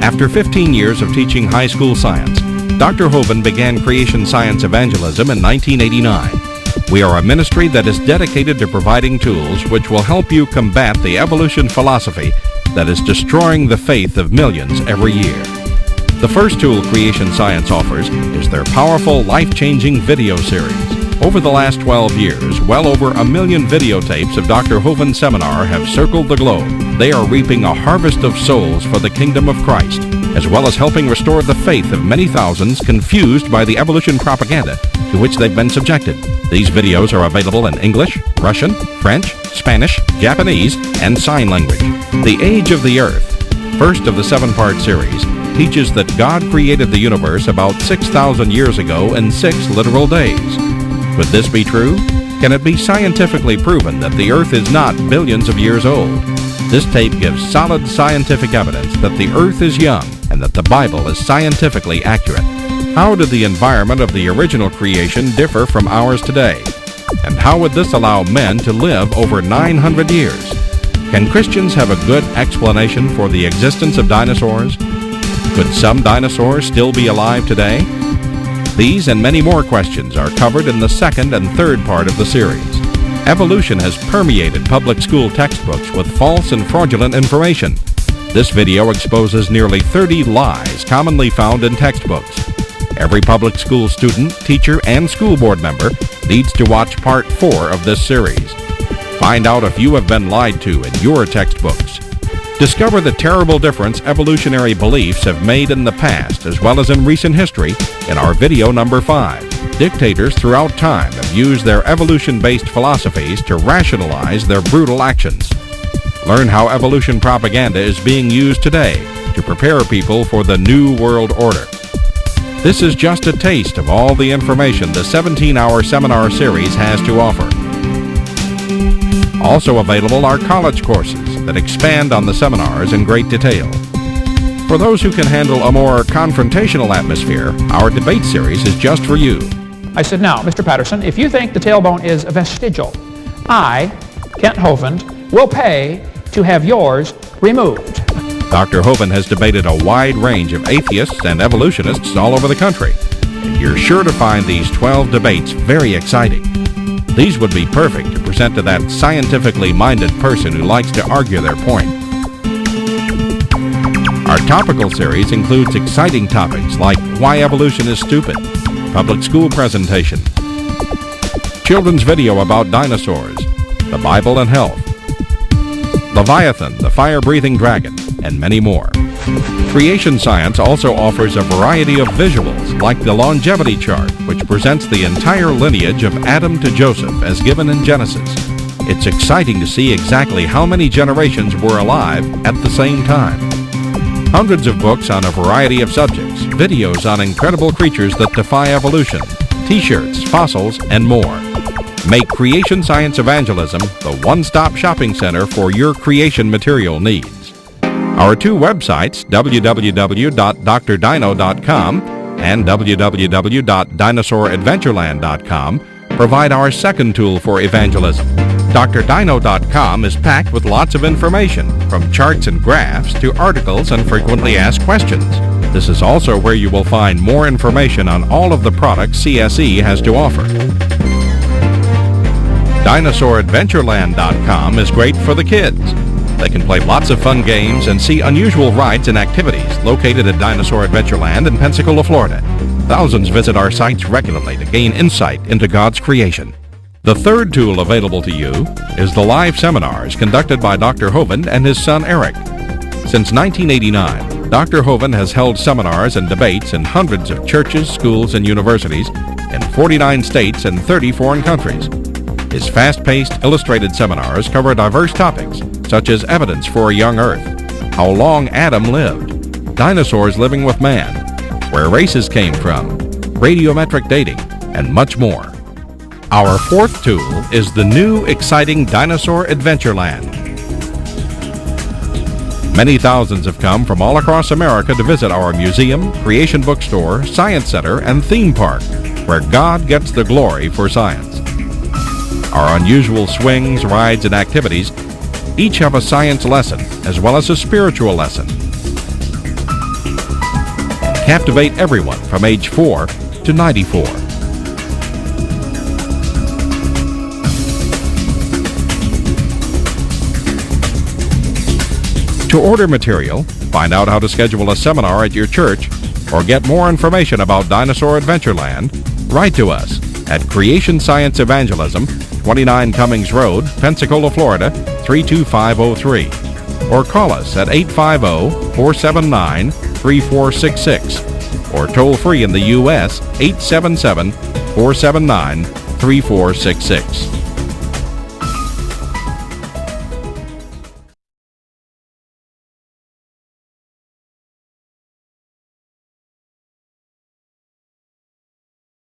After 15 years of teaching high school science, Dr. Hovind began Creation Science Evangelism in 1989. We are a ministry that is dedicated to providing tools which will help you combat the evolution philosophy that is destroying the faith of millions every year. The first tool Creation Science offers is their powerful, life-changing video series. Over the last 12 years, well over 1 million videotapes of Dr. Hovind's seminar have circled the globe. They are reaping a harvest of souls for the kingdom of Christ, as well as helping restore the faith of many thousands confused by the evolution propaganda to which they've been subjected. These videos are available in English, Russian, French, Spanish, Japanese, and sign language. The Age of the Earth, first of the 7-part series, teaches that God created the universe about 6,000 years ago in 6 literal days. Could this be true? Can it be scientifically proven that the Earth is not billions of years old? This tape gives solid scientific evidence that the Earth is young and that the Bible is scientifically accurate. How did the environment of the original creation differ from ours today? And how would this allow men to live over 900 years? Can Christians have a good explanation for the existence of dinosaurs? Could some dinosaurs still be alive today? These and many more questions are covered in the 2nd and 3rd part of the series. Evolution has permeated public school textbooks with false and fraudulent information. This video exposes nearly 30 lies commonly found in textbooks. Every public school student, teacher, and school board member needs to watch part 4 of this series. Find out if you have been lied to in your textbooks. Discover the terrible difference evolutionary beliefs have made in the past as well as in recent history in our video number 5. Dictators throughout time have used their evolution-based philosophies to rationalize their brutal actions. Learn how evolution propaganda is being used today to prepare people for the New World Order. This is just a taste of all the information the 17-hour seminar series has to offer. Also available are college courses that expand on the seminars in great detail. For those who can handle a more confrontational atmosphere, our debate series is just for you. I said, now, Mr. Patterson, if you think the tailbone is vestigial, I, Kent Hovind, will pay to have yours removed. Dr. Hovind has debated a wide range of atheists and evolutionists all over the country. And you're sure to find these 12 debates very exciting. These would be perfect to present to that scientifically minded person who likes to argue their point. Our topical series includes exciting topics like why evolution is stupid, public school presentation, children's video about dinosaurs, the Bible and health, Leviathan, the fire-breathing dragon, and many more. Creation Science also offers a variety of visuals, like the longevity chart, which presents the entire lineage of Adam to Joseph as given in Genesis. It's exciting to see exactly how many generations were alive at the same time. Hundreds of books on a variety of subjects, videos on incredible creatures that defy evolution, t-shirts, fossils, and more. Make Creation Science Evangelism the one-stop shopping center for your creation material needs. Our 2 websites, www.drdino.com and www.dinosauradventureland.com, provide our second tool for evangelism. drdino.com is packed with lots of information, from charts and graphs to articles and frequently asked questions. This is also where you will find more information on all of the products CSE has to offer. Dinosauradventureland.com is great for the kids. They can play lots of fun games and see unusual rides and activities located at Dinosaur Adventureland in Pensacola, Florida. Thousands visit our sites regularly to gain insight into God's creation. The third tool available to you is the live seminars conducted by Dr. Hovind and his son Eric. Since 1989, Dr. Hovind has held seminars and debates in hundreds of churches, schools, and universities in 49 states and 30 foreign countries. His fast-paced, illustrated seminars cover diverse topics, such as evidence for a young Earth, how long Adam lived, dinosaurs living with man, where races came from, radiometric dating, and much more. Our fourth tool is the new, exciting Dinosaur Adventureland. Many thousands have come from all across America to visit our museum, creation bookstore, science center, and theme park, where God gets the glory for science. Our unusual swings, rides, and activities each have a science lesson as well as a spiritual lesson. Captivate everyone from age 4 to 94. To order material, find out how to schedule a seminar at your church, or get more information about Dinosaur Adventureland, write to us at Creation Science Evangelism, 29 Cummings Road, Pensacola, Florida, 32503, or call us at 850-479-3466, or toll free in the U.S. 877-479-3466.